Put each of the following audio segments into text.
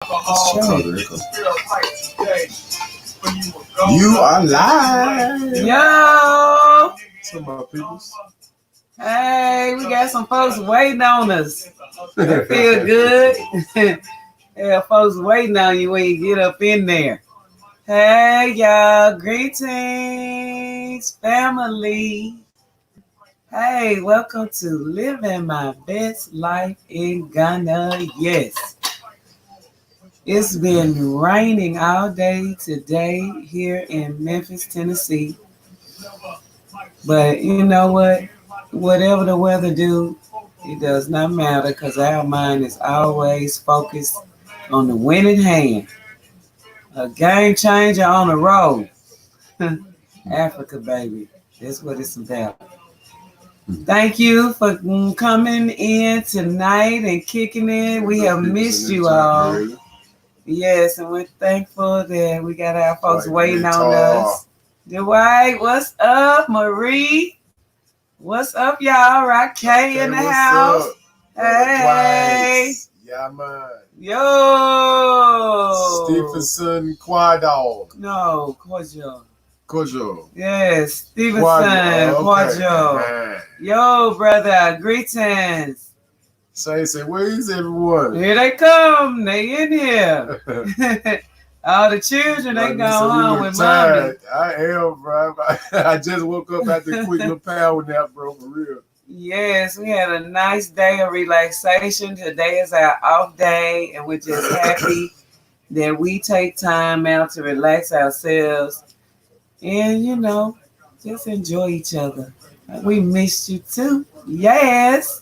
You are live. Yo. Some of my peoples. Hey, we got some folks waiting on us. That feel good. Yeah, folks waiting on you when you get up in there. Hey, y'all. Greetings, family. Hey, welcome to Living My Best Life in Ghana. Yes. It's been raining all day today here in Memphis, Tennessee. But you know what? Whatever the weather do, it does not matter because our mind is always focused on the winning hand. A game changer on the road. Africa, baby. That's what it's about. Thank you for coming in tonight and kicking in. We have missed you all. Yes, and we're thankful that we got our folks waiting on us. Dwight, what's up? Marie, what's up, y'all? Raquel in the house. Hey. Yeah, man. Yo. Stephenson Quadall. No, Kojo. Kojo. Yes, Stephenson Kojo. Okay. Yo, brother, greetings. Say, where's everyone? Here they come. They in here. All the children, they go home with mommy. I am, bro. I just woke up after a quick little power nap, bro, for real. Yes, we had a nice day of relaxation. Today is our off day, and we're just happy that we take time out to relax ourselves and, you know, just enjoy each other. We missed you too. Yes.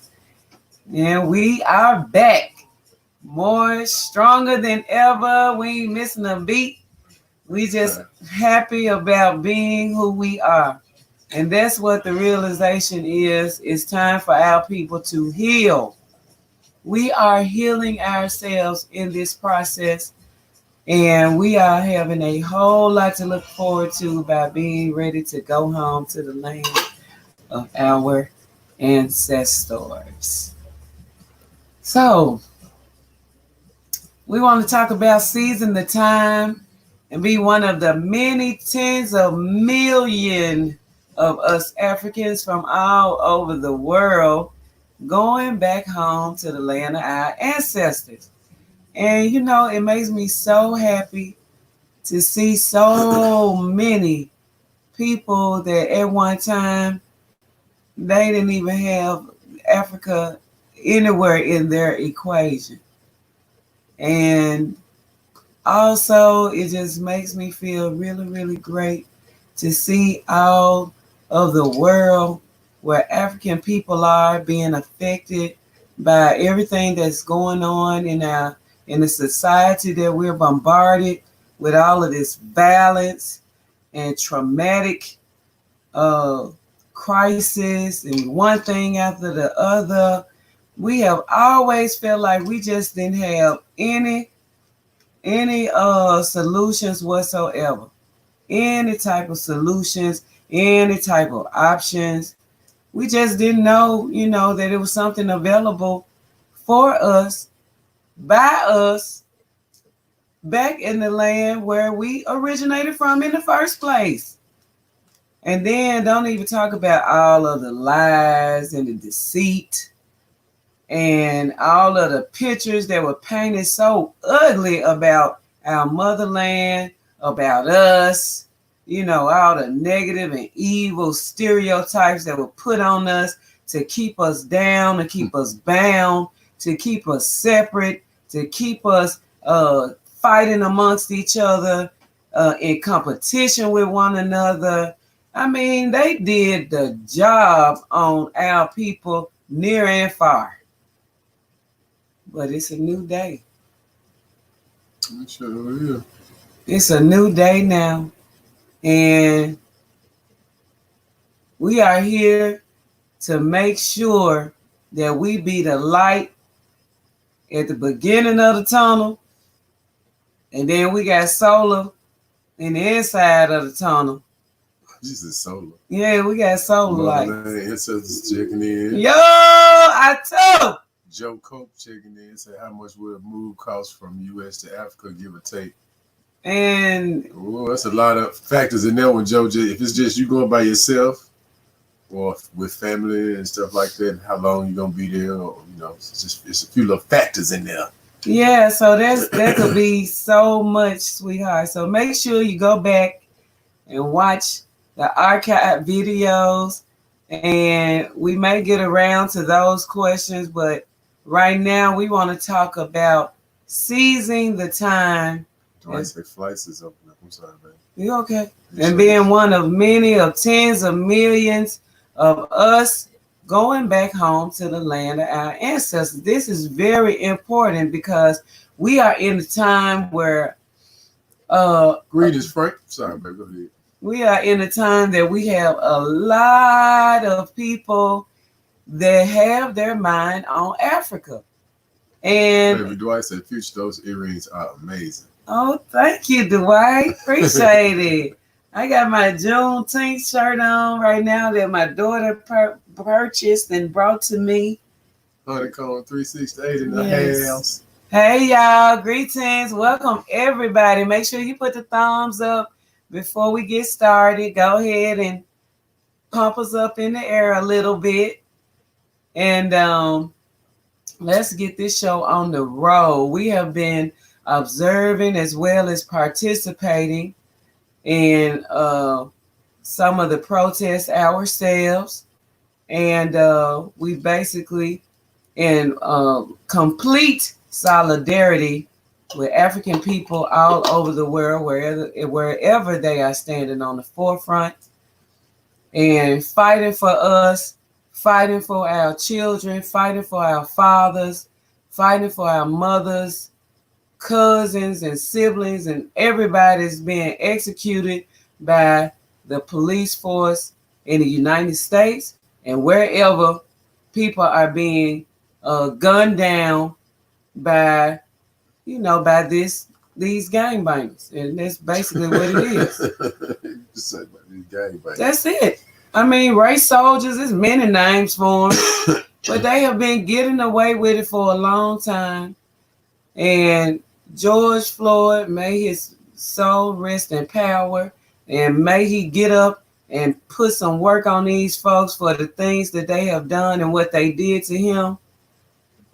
And we are back. More stronger than ever. We ain't missing a beat. We just happy about being who we are. And that's what the realization is. It's time for our people to heal. We are healing ourselves in this process. And we are having a whole lot to look forward to by being ready to go home to the land of our ancestors. So, we want to talk about seizing the time and be one of the many tens of millions of us Africans from all over the world going back home to the land of our ancestors. And, you know, it makes me so happy to see so many people that at one time, they didn't even have Africa anywhere in their equation. And also, it just makes me feel really, really great to see all of the world where African people are being affected by everything that's going on in the society that we're bombarded with all of this violence and traumatic crisis and one thing after the other. We have always felt like we just didn't have any solutions whatsoever. Any type of solutions, any type of options. We just didn't know, you know, that it was something available for us, by us, back in the land where we originated from in the first place. And then don't even talk about all of the lies and the deceit and all of the pictures that were painted so ugly about our motherland, about us, you know, all the negative and evil stereotypes that were put on us to keep us down, to keep us bound, to keep us separate, to keep us fighting amongst each other, in competition with one another. I mean, they did the job on our people near and far. But it's a new day. Sure is. It's a new day now. And we are here to make sure that we be the light at the beginning of the tunnel. And then we got solar in the inside of the tunnel. Jesus, solar. Yeah, we got solar lights. Ancestors checking in. Yo, I too. Joe Cope checking in, say how much will a move cost from U.S. to Africa, give or take? And that's a lot of factors in there one, Joe. If it's just you going by yourself or with family and stuff like that, how long you gonna be there, or it's a few little factors in there. Yeah, so that could be so much, sweetheart. So make sure you go back and watch the archive videos, and we may get around to those questions, but right now we want to talk about seizing the time. Flights is open up. I'm sorry, baby. You okay? And being one of many of tens of millions of us going back home to the land of our ancestors. This is very important because we are in a time where greetings, Frank. Sorry, baby. Go ahead. We are in a time that we have a lot of people that have their mind on Africa. And baby Dwight said, Phu'Cha, those earrings are amazing. Oh, thank you, Dwight. Appreciate it. I got my Juneteenth shirt on right now that my daughter purchased and brought to me. Honeycomb 368 in the house. Hey, y'all. Greetings. Welcome, everybody. Make sure you put the thumbs up before we get started. Go ahead and pump us up in the air a little bit. And let's get this show on the road. We have been observing as well as participating in some of the protests ourselves, and we basically in complete solidarity with African people all over the world, wherever they are standing on the forefront and fighting for us, fighting for our children, fighting for our fathers, fighting for our mothers, cousins and siblings, and everybody's being executed by the police force in the United States and wherever people are being gunned down by these gangbangers, and that's basically what it is. That's it. I mean, race soldiers, there's many names for them, but they have been getting away with it for a long time. And George Floyd, may his soul rest in power, and may he get up and put some work on these folks for the things that they have done and what they did to him.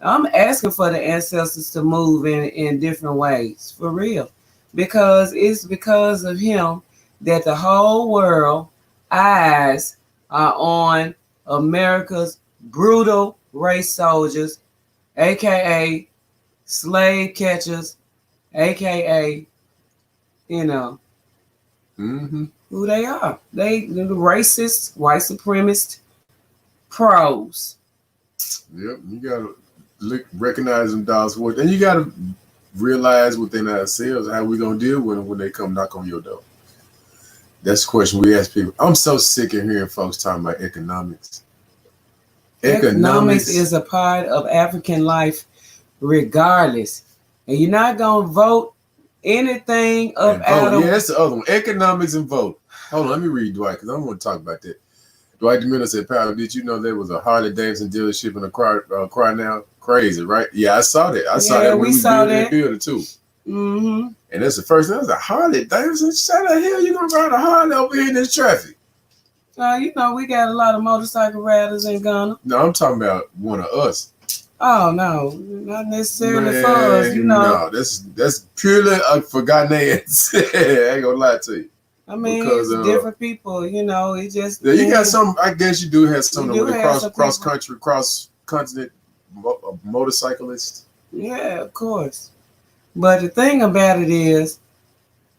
I'm asking for the ancestors to move in different ways, for real, because it's because of him that the whole world eyes are on America's brutal race soldiers, aka slave catchers, aka who they are. They the racist, white supremacist pros. Yep, you gotta recognize them dogs for it, and you gotta realize within ourselves how we gonna deal with them when they come knock on your door. That's the question we ask people. I'm so sick of hearing folks talking about economics. Economics is a part of African life regardless. And you're not going to vote anything up out of... Yeah, that's the other one. Economics and vote. Hold on, let me read Dwight, because I want to talk about that. Dwight DeMille said, Powell, did you know there was a Harley Davidson dealership in a Cry Now? Crazy, right? Yeah, I saw that. I saw that when we saw that building too. Mm-hmm. And that's the first thing. I was like, Harley Davidson? How the hell you going to ride a Harley over here in this traffic? We got a lot of motorcycle riders in Ghana. No, I'm talking about one of us. Oh, no, not necessarily for us, No, that's purely for Ghanaians. I ain't gonna lie to you. I mean, because, it's different people, it just... Yeah, you got some, I guess you do have some of the cross-continent motorcyclists. Yeah, of course. But the thing about it is,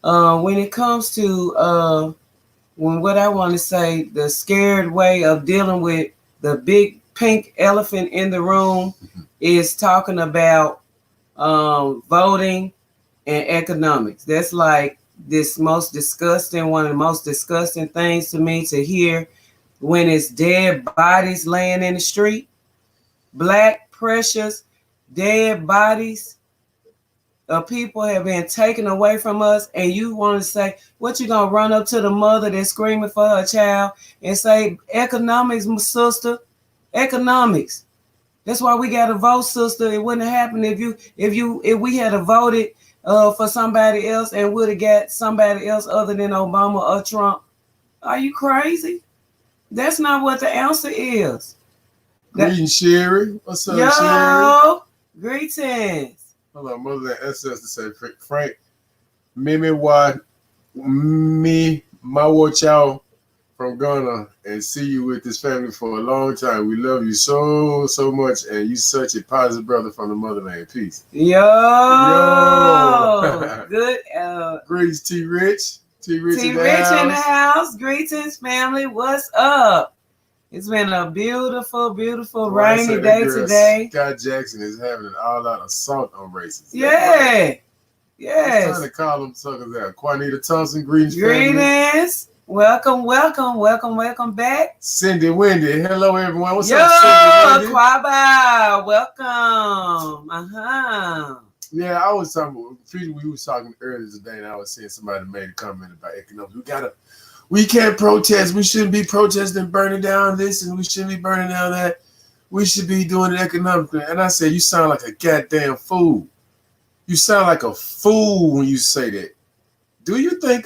when it comes to, what I want to say, the scared way of dealing with the big pink elephant in the room is talking about voting and economics. That's like one of the most disgusting things to me to hear when it's dead bodies laying in the street, black, precious, dead bodies of people have been taken away from us, and you want to say, what you gonna run up to the mother that's screaming for her child and say, economics, my sister, economics. That's why we got to vote, sister. It wouldn't have happened if we had voted for somebody else and would have got somebody else other than Obama or Trump. Are you crazy? That's not what the answer is. Greetings, Sherry. What's up, Sherry? Yo, greetings. Hello, Motherland Ancestors say Frank. Mimi wa me my watch out from Ghana and see you with this family for a long time. We love you so much, and you such a positive brother from the motherland. Peace. Yo. Good. Greetings, T Rich. T Rich in the house. Greetings, family. What's up? It's been a beautiful, rainy day today. Scott Jackson is having an all-out assault on racists. Yeah. Yes. I'm trying to call them suckers out. Juanita Thompson, greetings. Family. Welcome back. Cindy Wendy, hello everyone. What's up, Cindy Wendy? Kwaba, welcome. Yeah, I was talking. We was talking earlier today, and I was seeing somebody made a comment about economics. We can't protest. We shouldn't be protesting, burning down this, and we shouldn't be burning down that. We should be doing it economically. And I said, you sound like a goddamn fool. You sound like a fool when you say that. Do you think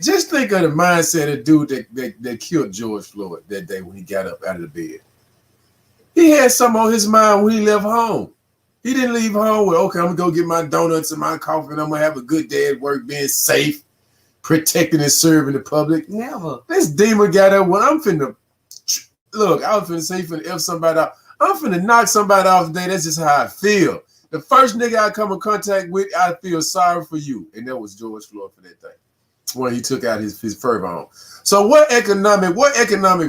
just think of the mindset of the dude that killed George Floyd that day when he got up out of the bed? He had something on his mind when he left home. He didn't leave home with, okay, I'm gonna go get my donuts and my coffee and I'm gonna have a good day at work, being safe, protecting and serving the public. Never. This demon got up when I'm finna look, I was finna say finna F somebody out. I'm finna knock somebody off today. That's just how I feel. The first nigga I come in contact with, I feel sorry for you. And that was George Floyd for that thing. When he took out his fur bone. So what economic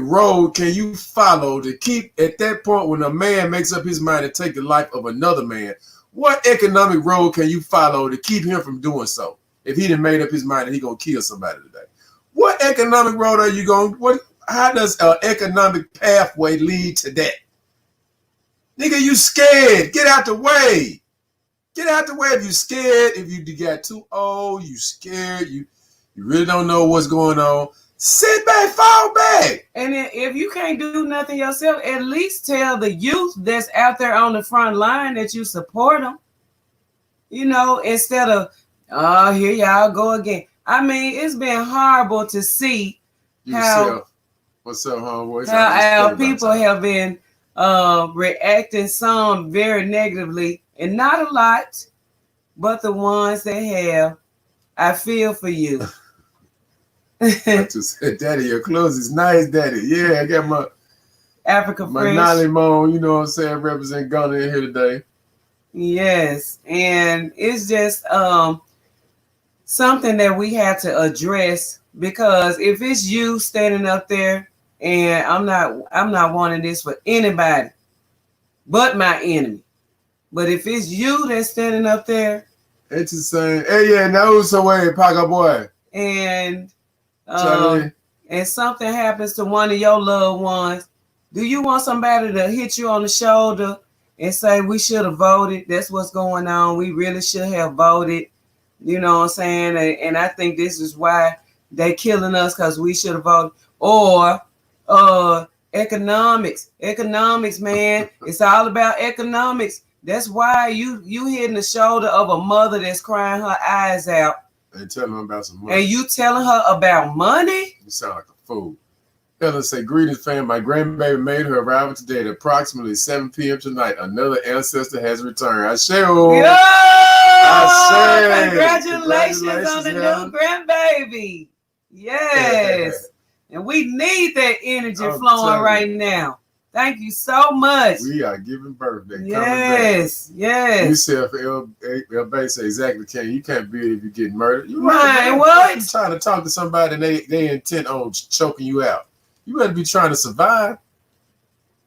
road can you follow to keep at that point when a man makes up his mind to take the life of another man? What economic road can you follow to keep him from doing so? If he done made up his mind that he gonna kill somebody today. What economic road are you going? How does an economic pathway lead to that? Nigga, you scared. Get out the way. Get out the way if you scared. If you got too old, you scared. You really don't know what's going on. Sit back, fall back. And if you can't do nothing yourself, at least tell the youth that's out there on the front line that you support them. You know, instead of, oh, here y'all go again. I mean, it's been horrible to see how what's up, homeboy? How our people have been reacting some very negatively, and not a lot, but the ones that have. I feel for you. I just said, Daddy, your clothes is nice, Daddy. Yeah, I got my Africa my Fresh. Nolly Moan, you know what I'm saying, represent Ghana in here today. Yes, and it's just something that we have to address, because if it's you standing up there, and I'm not wanting this for anybody but my enemy. But if it's you that's standing up there, it's the same. Hey, yeah, now who's away, Phu'Cha Powwah? And something happens to one of your loved ones, do you want somebody to hit you on the shoulder and say, we should have voted? That's what's going on. We really should have voted. You know what I'm saying? And I think this is why they killing us, because we should have voted. Or economics, man. It's all about economics. That's why you hitting the shoulder of a mother that's crying her eyes out. And telling her about some money. And you telling her about money? You sound like a fool. Helen say, greetings, fam. My grandbaby made her arrival today at approximately 7 p.m. tonight. Another ancestor has returned. I say, congratulations on the new grandbaby. Yes. And we need that energy flowing right now. Thank you so much. We are giving birth. Yes. You said for El say exactly, you can't be it if you get murdered. You what? You trying to talk to somebody and they intent on choking you out. You better be trying to survive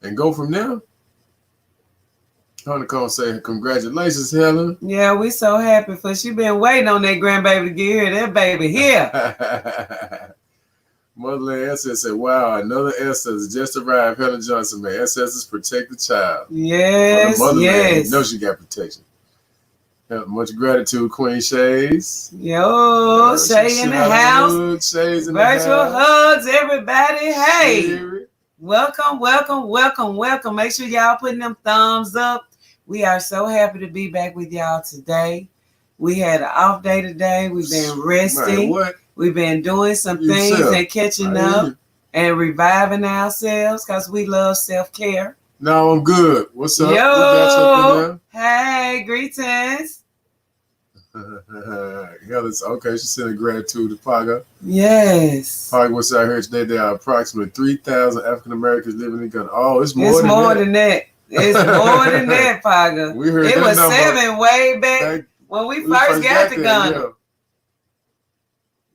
and go from there. Honeycomb say, congratulations, Helen. Yeah, we so happy for she been waiting on that grandbaby to get here. That baby here. Motherland Ancestors said, wow, another ancestor just arrived. Helen Johnson, man. Ancestors protect the child. Yes, yes. You know she got protection. Much gratitude, Queen Shays. Yo, Shay in the house. Shays in Virtual the house. hugs, everybody. Hey, Welcome, welcome, welcome, welcome. Make sure y'all putting them thumbs up. We are so happy to be back with y'all today. We had an off day today. We've been resting. What? We've been doing some things and catching up and reviving ourselves because we love self-care. No, I'm good. What's up? Yo, hey, greetings. Okay, she's sending gratitude to Phu'Cha. Yes. Phu'Cha, what's out here today? There are approximately 3,000 African Americans living in Ghana. Oh, it's more than that. It's more than that, Phu'Cha. We heard it that was number 7 way back when we first got to Ghana.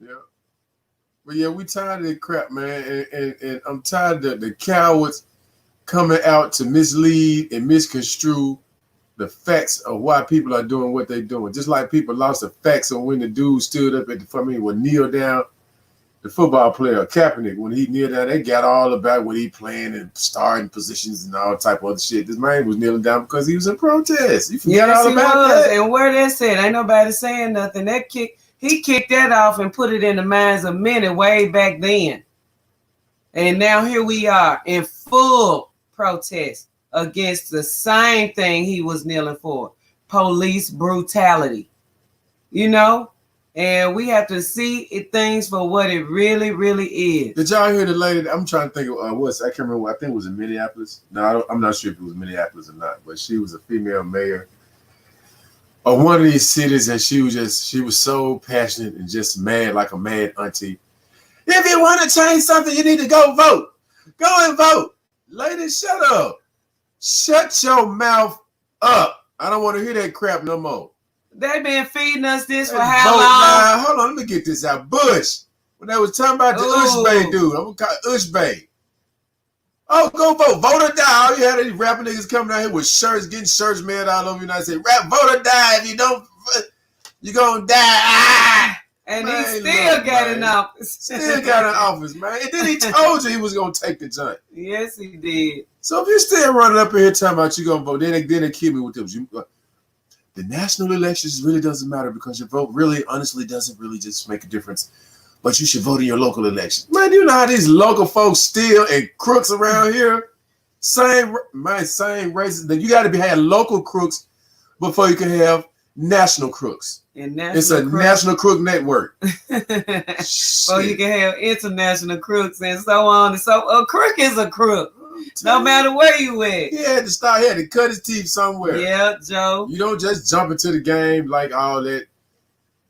Yeah. But yeah, we tired of that crap, man. And I'm tired of the cowards coming out to mislead and misconstrue the facts of why people are doing what they're doing. Just like people lost the facts on when the dude stood up at the front, would kneel down. The football player, Kaepernick, when he kneeled down, they got all about what he playing and starting positions and all type of other shit. This man was kneeling down because he was in protest. You forget all about that. And where that said, ain't nobody saying nothing. He kicked that off and put it in the minds of many way back then. And now here we are in full protest against the same thing he was kneeling for, police brutality, and we have to see things for what it really, really is. Did y'all hear the lady? I'm trying to think of I can't remember. I think it was in Minneapolis. No, I'm not sure if it was Minneapolis or not, but she was a female mayor of one of these cities, and she was so passionate and just mad like a mad auntie. If you want to change something, you need to go vote. Go and vote. Lady, shut up. Shut your mouth up. I don't want to hear that crap no more. They've been feeding us this for how long? Hold on, let me get this out. Bush. When they was talking about the Ushbay dude, I'm going to call it Ushbay. Oh, go vote. Vote or die. All you had these rapping niggas coming out here with shirts, getting shirts made all over the United States. Rap, vote or die. If you don't, you're going to die. Ah! And man, he still got in office. Still got in office, man. And then he told you he was going to take the joint. Yes, he did. So if you're still running up in here talking about you going to vote, then they kill me with them. The national elections really doesn't matter because your vote really, honestly, doesn't really just make a difference. But you should vote in your local elections. Man, you know how these local folks steal and crooks around here? Same races. You got to have local crooks before you can have national crooks. It's a national crook network. Well, you can have international crooks and so on and so. A crook is a crook, no matter where you at. He had to cut his teeth somewhere. Yeah, Joe. You don't just jump into the game like all that.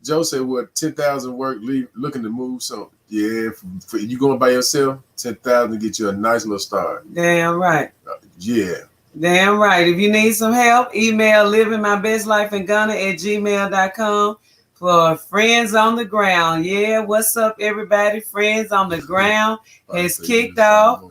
Joe said, "What 10,000 work, looking to move." So yeah, for you going by yourself, 10,000 to get you a nice little start. Damn right. Yeah. Damn right. If you need some help, email LivingmybestlifeinGhana@gmail.com for Friends on the Ground. Yeah, what's up, everybody? Friends on the Ground has kicked off,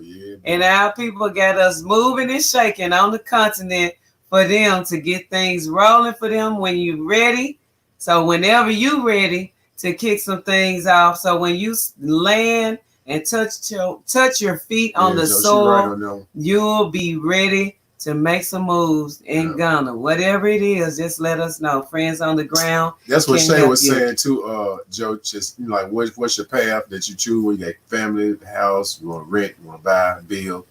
and our people got us moving and shaking on the continent for them to get things rolling for them when you ready. So whenever you ready to kick some things off, so when you land and touch your feet on the soil, you'll be ready to make some moves in Ghana. Whatever it is, just let us know. Friends on the Ground. That's what Shay was saying too, Joe. Just like what's your path that you choose when you got family, house, you want to rent, you want to buy, build,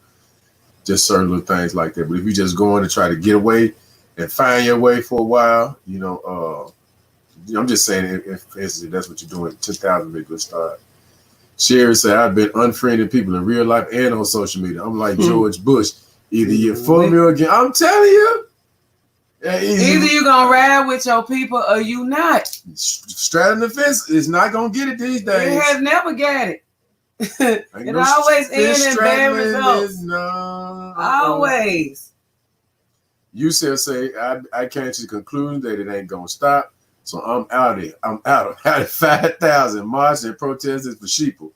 just certain little things like that. But if you just going to try to get away and find your way for a while, I'm just saying if that's what you're doing, 10,000 be a good start. Sherry said, I've been unfriending people in real life and on social media. I'm like George Bush. Either you're for me or again. I'm telling you. Either you're going to ride with your people or you not. Straddling the fence is not going to get it these days. It has never got it. It always ends in bad results. No. Always. You say I came to the conclusion that it ain't going to stop. So I'm out of here. I'm out of 5,000 marching and protesting for sheeple.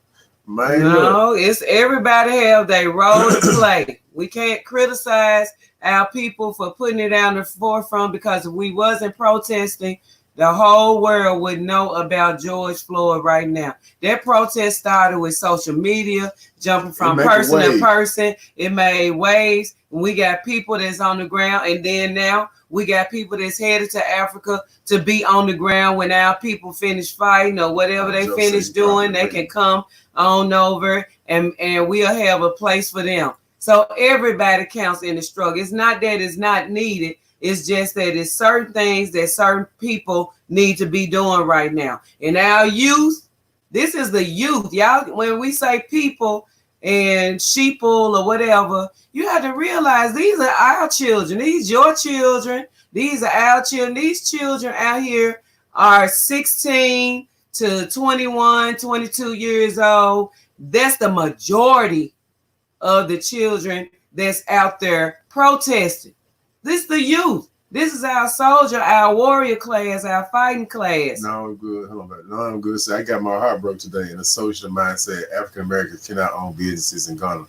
Man, no, it's everybody have their role to play. We can't criticize our people for putting it on the forefront because if we wasn't protesting, the whole world would know about George Floyd right now. That protest started with social media, jumping from person to person. It made waves. We got people that's on the ground, and then now We got people that's headed to Africa to be on the ground when our people finish fighting or whatever they finish doing. They can come on over and we'll have a place for them. So everybody counts in the struggle. It's not that it's not needed. It's just that it's certain things that certain people need to be doing right now. And our youth, this is the youth. Y'all, when we say people and sheeple or whatever, you have to realize these are our children. These your children. These are our children. These children out here are 16 to 21, 22 years old. That's the majority of the children that's out there protesting. This is the youth. This is our soldier, our warrior class, our fighting class. No, I'm good. Hold on. No, I'm good. So I got my heart broke today in a social mindset. African Americans cannot own businesses in Ghana.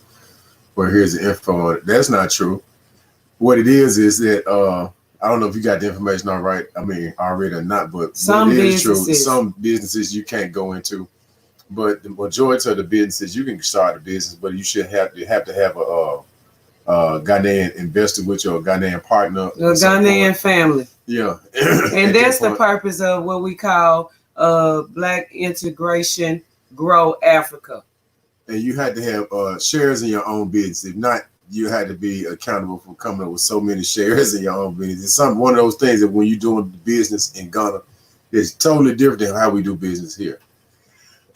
Well, here's the info on it. That's not true. What it is that I don't know if you got the information all right. I mean, already or not, but some it is businesses. True. Some businesses you can't go into, but the majority of the businesses you can start a business, but you have to have a Ghanaian investor with you, or a Ghanaian partner, a Ghanaian family. Yeah, and that's the purpose of what we call Black Integration Grow Africa. And you had to have shares in your own business. If not, you had to be accountable for coming up with so many shares in your own business. It's one of those things that when you're doing business in Ghana, it's totally different than how we do business here.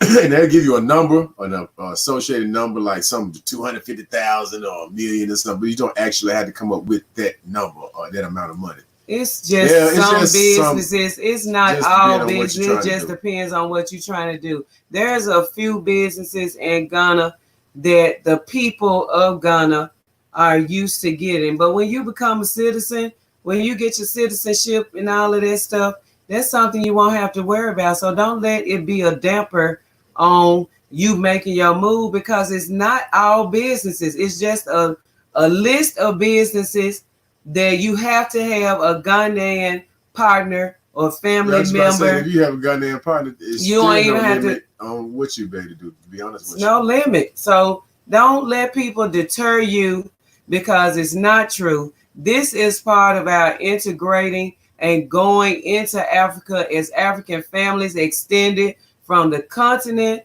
And they'll give you a number, an associated number, like some 250,000 or a million or something, but you don't actually have to come up with that number or that amount of money. It's just some businesses. It's not all business. It just depends on what you're trying to do. There's a few businesses in Ghana that the people of Ghana are used to getting. But when you become a citizen, when you get your citizenship and all of that stuff, that's something you won't have to worry about. So don't let it be a damper on you making your move, because it's not all businesses. It's just a list of businesses that you have to have a Ghanaian partner or family member. If you have a Ghanaian partner, you don't even have to on what you better do. To be honest with you, no limit. So don't let people deter you, because it's not true. This is part of our integrating and going into Africa as African families extended from the continent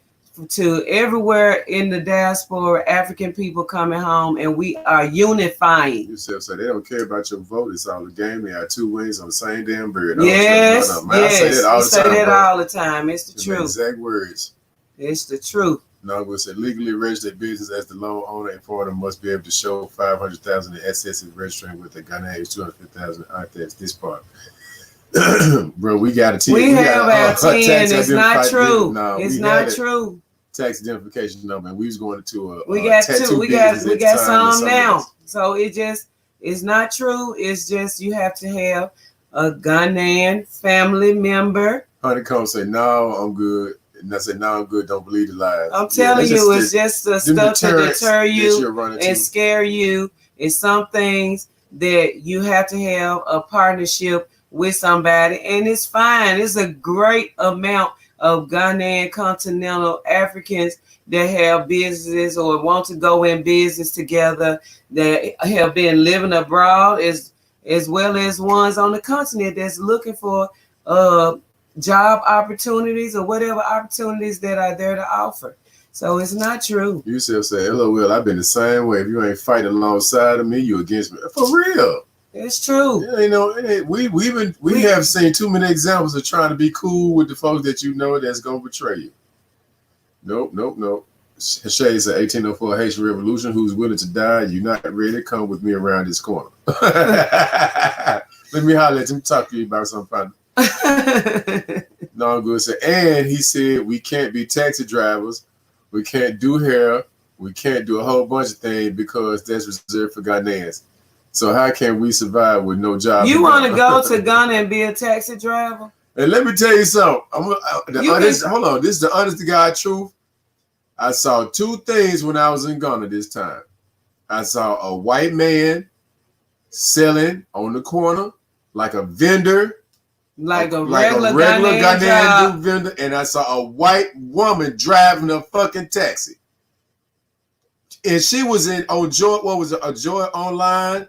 to everywhere in the diaspora, African people coming home, and we are unifying. You said so they don't care about your vote. It's all a game. They have two wings on the same damn bird. Yes, I say that all the time. It's the truth. Exact words. It's the truth. No, we said legally registered business as the loan owner and foreigner must be able to show 500,000 in assets registering with the Ghanaian 250,000. That's this part. Bro, we got a team. We have our team, and it's not true. No, it's not true. Tax identification number, and we was going to we got two. We got some now. So it's not true. It's just you have to have a Ghanaian family member. Honeycomb say, "No, I'm good." And I said, "No, I'm good. Don't believe the lies." I'm telling you, it's just the stuff to deter you and scare you. It's some things that you have to have a partnership with somebody, and it's fine. It's a great amount of Ghanaian continental Africans that have businesses or want to go in business together, that have been living abroad, as well as ones on the continent that's looking for job opportunities or whatever opportunities that are there to offer. So it's not true. You still say, "LOL, I've been the same way. If you ain't fighting alongside of me, you against me." For real. It's true. Yeah, you know, we have seen too many examples of trying to be cool with the folks that you know that's gonna betray you. Nope. Shay said 1804 Haitian Revolution. Who's willing to die? You're not ready to come with me around this corner. Let me holler at you. Talk to you about something. No, I'm good. And he said we can't be taxi drivers. We can't do hair. We can't do a whole bunch of things because that's reserved for Ghanaians. So how can we survive with no job? You want to go to Ghana and be a taxi driver? And let me tell you something. Hold on. This is the honest to God truth. I saw two things when I was in Ghana this time. I saw a white man selling on the corner like a vendor. Like a regular Ghanaian vendor. And I saw a white woman driving a fucking taxi. And she was on Joy, a Joy Online.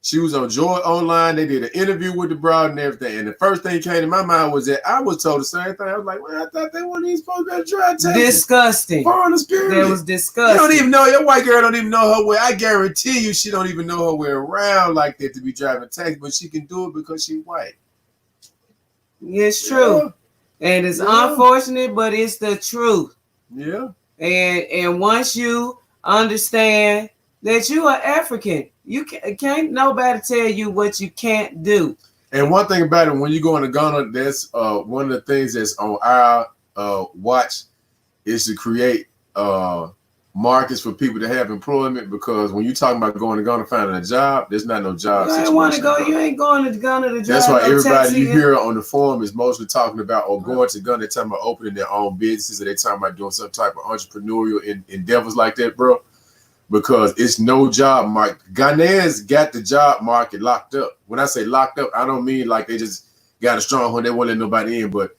She was on Joy Online. They did an interview with the broad and everything. And the first thing came to my mind was that I was told the same thing. I was like, well, I thought they weren't even supposed to be try Texas. Disgusting. Foreign spirit. That was disgusting. You don't even know. Your white girl don't even know her way. I guarantee you she don't even know her way around like that to be driving taxi, but she can do it because she's white. It's true. Yeah. And it's unfortunate, but it's the truth. Yeah. And once you understand that you are African, you can't nobody tell you what you can't do. And one thing about it, when you go into Ghana, that's one of the things that's on our watch is to create markets for people to have employment, because when you're talking about going to Ghana finding a job, there's not no job. You ain't want to go. You ain't going to Ghana to drive. That's why everybody you taxi. hear on the forum is mostly talking about or going to Ghana. They're talking about opening their own businesses, or they're talking about doing some type of entrepreneurial endeavors like that, bro. Because it's no job market. Ghanaians got the job market locked up. When I say locked up, I don't mean like they just got a stronghold, they won't let nobody in. But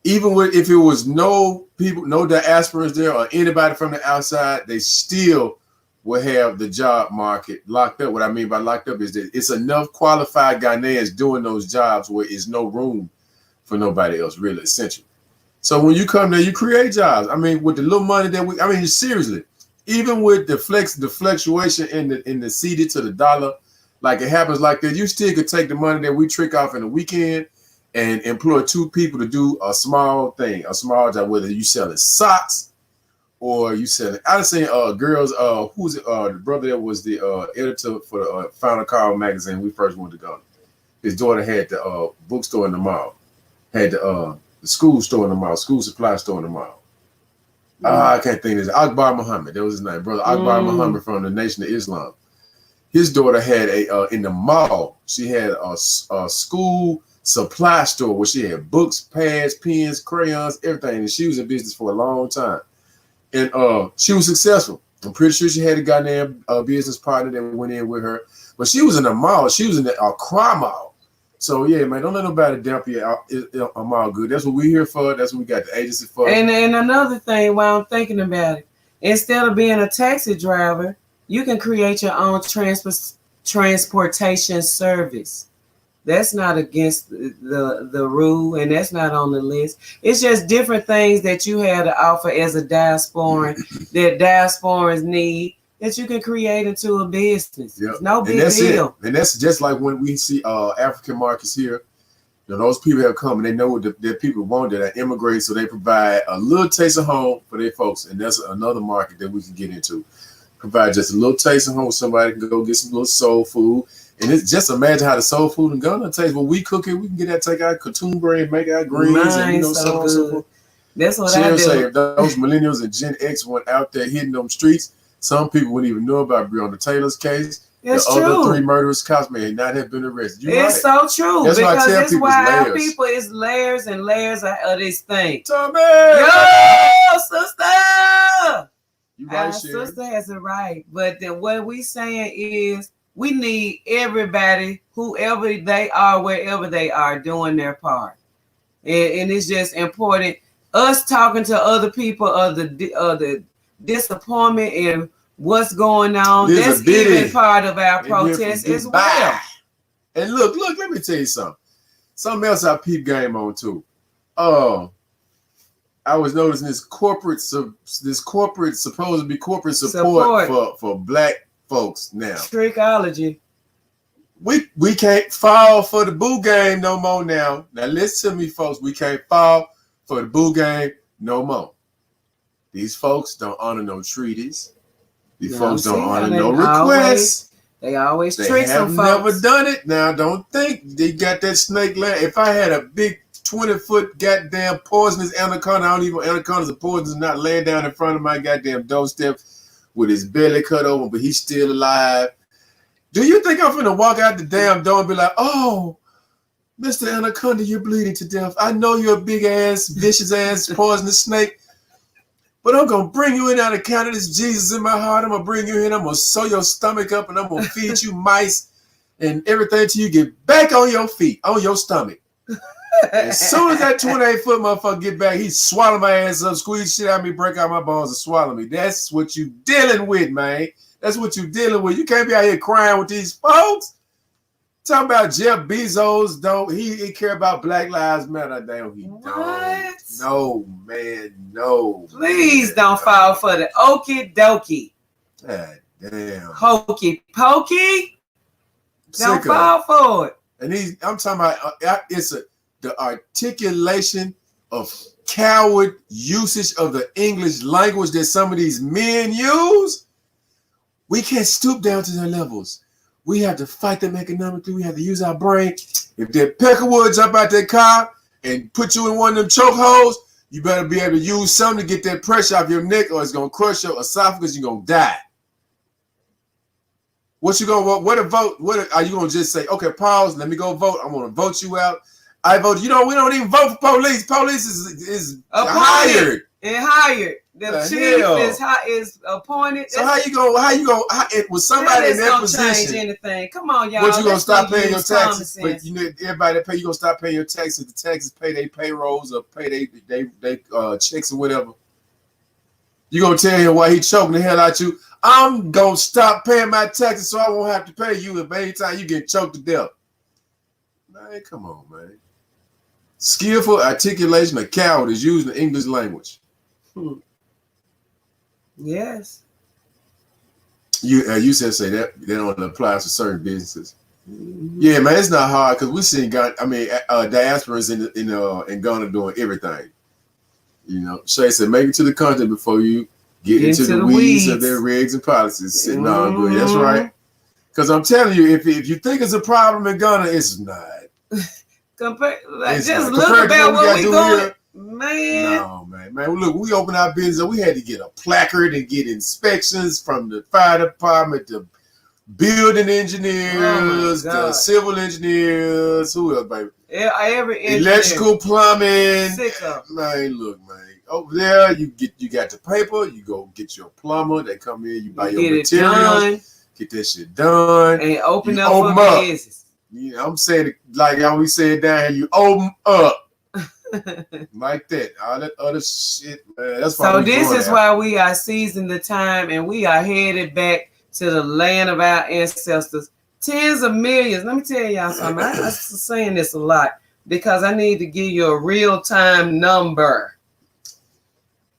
even if it was no people, no diasporans there or anybody from the outside, they still will have the job market locked up. What I mean by locked up is that it's enough qualified Ghanaians doing those jobs where it's no room for nobody else, really, essentially. So when you come there, you create jobs. I mean, with the little money that seriously. Even with the fluctuation in the CD to the dollar, like it happens like that, you still could take the money that we trick off in the weekend and employ 2 people to do a small thing, a small job, whether you selling socks or you selling. I was saying, girls, who's it? The brother that was the editor for the Final Call magazine. We first went to Ghana. His daughter had the bookstore in the mall, had the school store in the mall, school supply store in the mall. I can't think of this. Akbar Muhammad, that was his name, brother. Akbar Muhammad from the Nation of Islam. His daughter had in the mall, she had a school supply store where she had books, pads, pens, crayons, everything. And she was in business for a long time. And she was successful. I'm pretty sure she had a goddamn business partner that went in with her. But she was in a mall. She was in a crime mall. So yeah, man, don't let nobody dump you out. I'm all good. That's what we're here for. That's what we got the agency for. And another thing, while I'm thinking about it, instead of being a taxi driver, you can create your own transportation service. That's not against the rule, and that's not on the list. It's just different things that you have to offer as a diasporan that diasporans need, that you can create into a business. Yep. No big deal. And that's just like when we see African markets here. You know, those people have come and they know what their people want, that are immigrants, so they provide a little taste of home for their folks. And that's another market that we can get into. Provide just a little taste of home. Somebody can go get some little soul food. And it's just imagine how the soul food in Ghana tastes. When we cook it, we can get that, take our katoon make our greens, and so that's what I do. Say, if those millennials and Gen X went out there hitting them streets, some people wouldn't even know about Breonna Taylor's case. It's the true. Other 3 murderers cops may not have been arrested. It's so true. That's because why I tell it's people why layers. Our people is layers and layers of this thing. Tommy! Yo, sister! You right, our sister has it right. But then what we saying is we need everybody, whoever they are, wherever they are, doing their part. And it's just important. Us talking to other people of the disappointment and what's going on. That's even part of our protest as well. And look, let me tell you something. Something else I peep game on too. I was noticing this corporate supposed to be corporate support. For black folks now. Trickology. We can't fall for the boo game no more now. Now listen to me, folks. We can't fall for the boo game no more. These folks don't honor no treaties. These folks don't honor no requests. They always trick some folks. They have never done it. Now don't think they got that snake land. If I had a big 20-foot goddamn poisonous anaconda, I don't even anacondas are poisonous, not laying down in front of my goddamn doorstep with his belly cut open, but he's still alive. Do you think I'm finna walk out the damn door and be like, oh, Mr. Anaconda, you're bleeding to death. I know you're a big ass, vicious ass, poisonous snake, but I'm gonna bring you in out of Canada. This Jesus in my heart. I'm gonna bring you in. I'm gonna sew your stomach up and I'm gonna feed you mice and everything till you get back on your feet, on your stomach. As soon as that 28-foot motherfucker get back, he swallow my ass up, squeeze shit out of me, break out my bones, and swallow me. That's what you dealing with, man. That's what you dealing with. You can't be out here crying with these folks. Talking about Jeff Bezos, don't he care about Black Lives Matter? Damn, he don't. No, man, no. Please don't fall for the okie dokie. God damn. Hokey pokey. Don't fall for it. And I'm talking about the articulation of coward usage of the English language that some of these men use. We can't stoop down to their levels. We have to fight them economically. We have to use our brain. If that Peckerwood jump out that car and put you in one of them chokeholds, you better be able to use something to get that pressure off your neck, or it's gonna crush your esophagus. You're gonna die. What you gonna vote? What a vote? What are you gonna just say? Okay, pause. Let me go vote. I'm gonna vote you out. I vote. You know, we don't even vote for police. Police is hired. And hired. The chief is appointed. So how you go? Was somebody in that position? Change anything? Come on, y'all. But you gonna stop paying your taxes? But you know, everybody that pay, you gonna stop paying your taxes. The taxes pay their payrolls or pay they checks or whatever. You gonna tell him why he choking the hell out you? I'm gonna stop paying my taxes so I won't have to pay you if anytime you get choked to death. Man, come on, man. Skillful articulation of coward is used in the English language. Yes. You said say that don't apply to certain businesses. Mm-hmm. Yeah, man, it's not hard because we seen diasporans in Ghana doing everything. You know, Shay said, make it to the country before you get into the weeds of their rigs and policies. Sitting on good. That's right. Because I'm telling you, if you think it's a problem in Ghana, it's not. Look about what we doing here. Man. No, man. Look, we opened our business. We had to get a placard and get inspections from the fire department, the building engineers, the civil engineers. Who else, baby? Every electrical plumbing. Sick of. Man, look, man. Over there, you got the paper. You go get your plumber. They come in. You buy your materials. Get that shit done. And open up for business. Yeah, I'm saying it like how we say it down here. You open up. Like that, all that other shit, man. That's why. So this is why we are seizing the time and we are headed back to the land of our ancestors. Tens of millions. Let me tell y'all something. I'm saying this a lot because I need to give you a real-time number.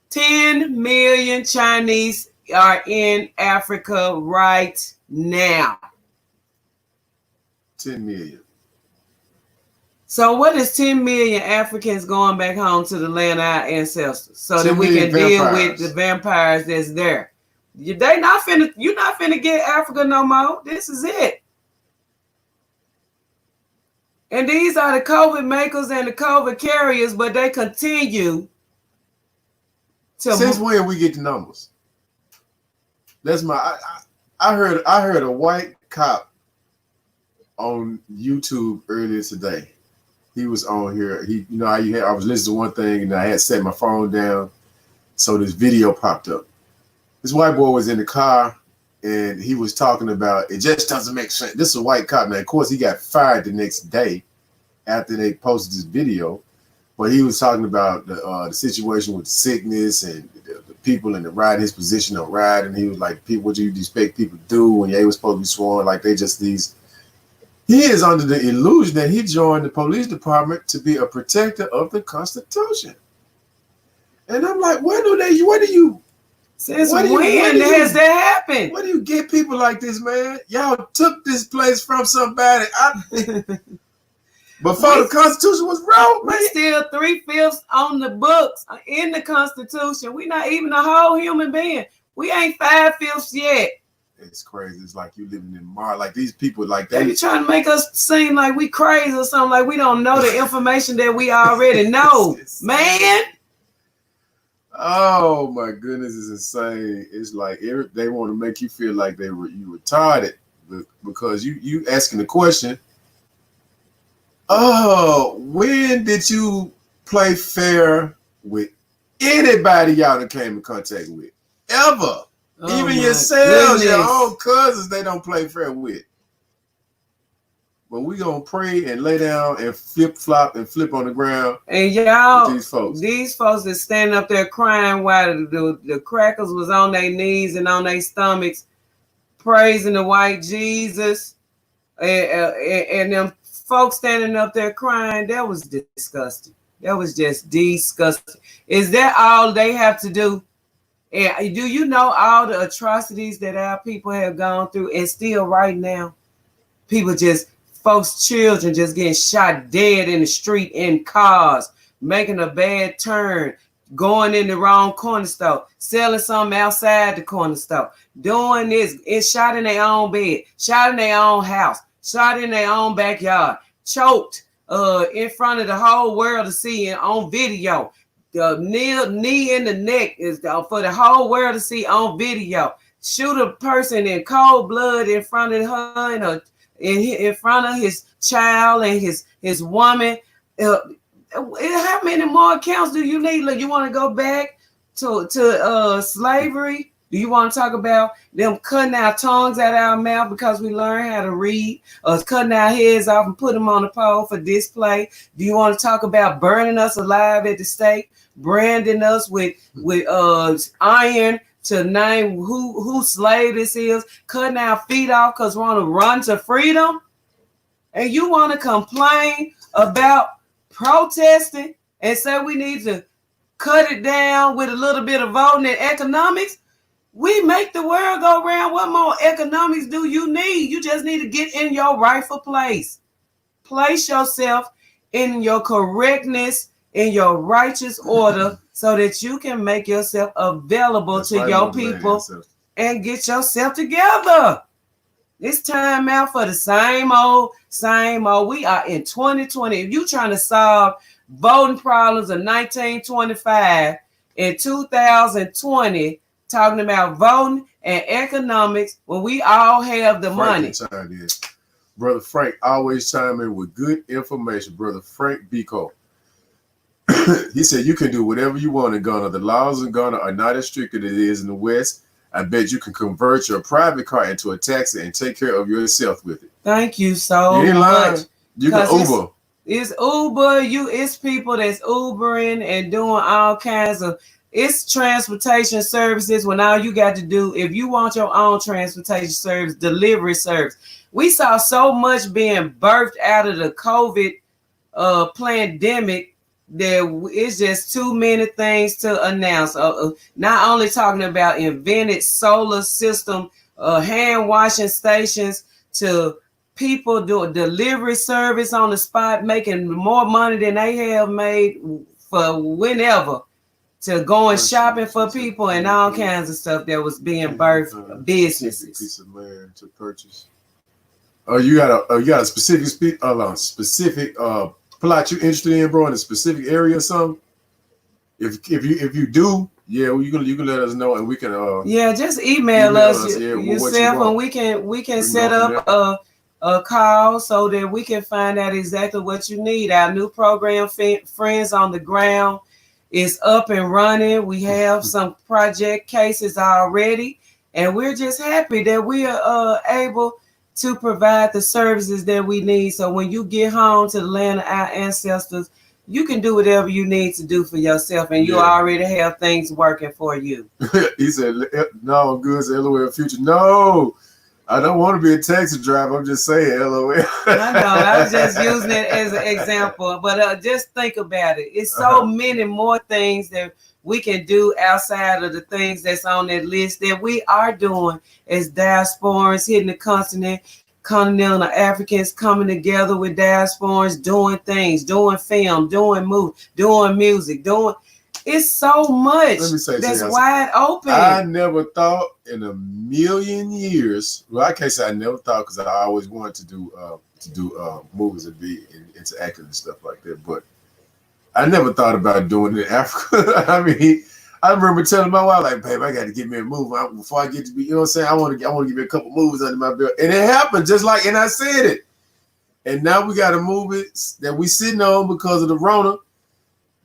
10 million Chinese are in Africa right now. 10 million. So what is 10 million Africans going back home to the land of our ancestors so that we can deal with the vampires that's there? You're not finna get Africa no more. This is it. And these are the COVID makers and the COVID carriers, but they continue to. Since when we get the numbers? That's I heard a white cop on YouTube earlier today. He was on here. I was listening to one thing and I had set my phone down, so this video popped up. This white boy was in the car and he was talking about it just doesn't make sense. This is a white cop. Now, of course, he got fired the next day after they posted this video, but he was talking about the situation with sickness and the people in the ride, his position on ride, and he was like, "People, what do you expect people to do when they were supposed to be sworn like they just these?" He is under the illusion that he joined the police department to be a protector of the Constitution. And I'm like, since when has that happened? Where do you get people like this, man? Y'all took this place from somebody. Before the Constitution was wrote, man. We still 3/5 on the books in the Constitution. We not even a whole human being. We ain't 5/5 yet. It's crazy. It's like you living in Mars. Like these people, like they be trying to make us seem like we crazy or something. Like we don't know the information that we already know, man. Oh my goodness, it's insane. It's like they want to make you feel like you retarded because you asking the question. Oh, when did you play fair with anybody y'all that came in contact with? Ever? Even yourselves, your own cousins, they don't play fair with. But we gonna pray and lay down and flip-flop and flip on the ground. And y'all, these folks that stand up there crying while the crackers was on their knees and on their stomachs, praising the white Jesus. and them folks standing up there crying, that was disgusting. That was just disgusting. Is that all they have to do? And do you know all the atrocities that our people have gone through, and still right now, folks, children just getting shot dead in the street in cars, making a bad turn, going in the wrong corner store, selling something outside the corner store, doing this, it's shot in their own bed, shot in their own house, shot in their own backyard, choked in front of the whole world to see on video. The knee in the neck is for the whole world to see on video. Shoot a person in cold blood in front of her and in front of his child and his woman. How many more accounts do you need? Like, you want to go back to slavery? Do you want to talk about them cutting our tongues out of our mouth because we learned how to read, or cutting our heads off and put them on the pole for display? Do you want to talk about burning us alive at the stake, branding us with iron to name who slave this is, cutting our feet off because we want to run to freedom? And you want to complain about protesting and say we need to cut it down with a little bit of voting and economics? We make the world go round. What more economics do you need? You just need to get in your rightful place. Place yourself in your correctness, in your righteous order, so that you can make yourself available to your people and get yourself together. It's time out for the same old. We are in 2020. If you're trying to solve voting problems of 1925 in 2020, talking about voting and economics, when we all have the money. Brother Frank always chime in with good information. Brother Frank Biko. He said you can do whatever you want in Ghana. The laws in Ghana are not as strict as it is in the West. I bet you can convert your private car into a taxi and take care of yourself with it. Thank you so much. You can Uber. It's Uber. It's people that's Ubering and doing all kinds of. It's transportation services when all you got to do, if you want your own transportation service, delivery service. We saw so much being birthed out of the COVID pandemic that it's just too many things to announce. Not only talking about invented solar system, hand washing stations, to people doing delivery service on the spot, making more money than they have made for whenever, to going shopping for people and all kinds of stuff that was being birthed, businesses. Piece of land to purchase. You got a specific plot you interested in, bro, in a specific area or something? If you do, yeah, well, you can let us know and we can just email us yourself, and we can set up a call so that we can find out exactly what you need. Our new program, Friends on the Ground, is up and running. We have some project cases already, and we're just happy that we are able to provide the services that we need. So when you get home to the land of our ancestors, you can do whatever you need to do for yourself, and you already have things working for you. He said, no, I'm good, LOL future. No, I don't want to be a taxi driver. I'm just saying, LOL. I know, I was just using it as an example, but just think about it. It's so many more things that we can do outside of the things that's on that list that we are doing as diasporans hitting the continental Africans coming together with diasporans, doing things, doing film, doing movies, doing music, it's so much that's wide open. I never thought in a million years. Well, I can't say I never thought, because I always wanted to do movies and be into acting and stuff like that. But I never thought about doing it in Africa. I mean, I remember telling my wife, like, babe, I got to get me a movie before I get to be, you know what I'm saying? I want to give me a couple movies under my belt. And it happened just like, and I said it. And now we got a movie that we sitting on because of the Rona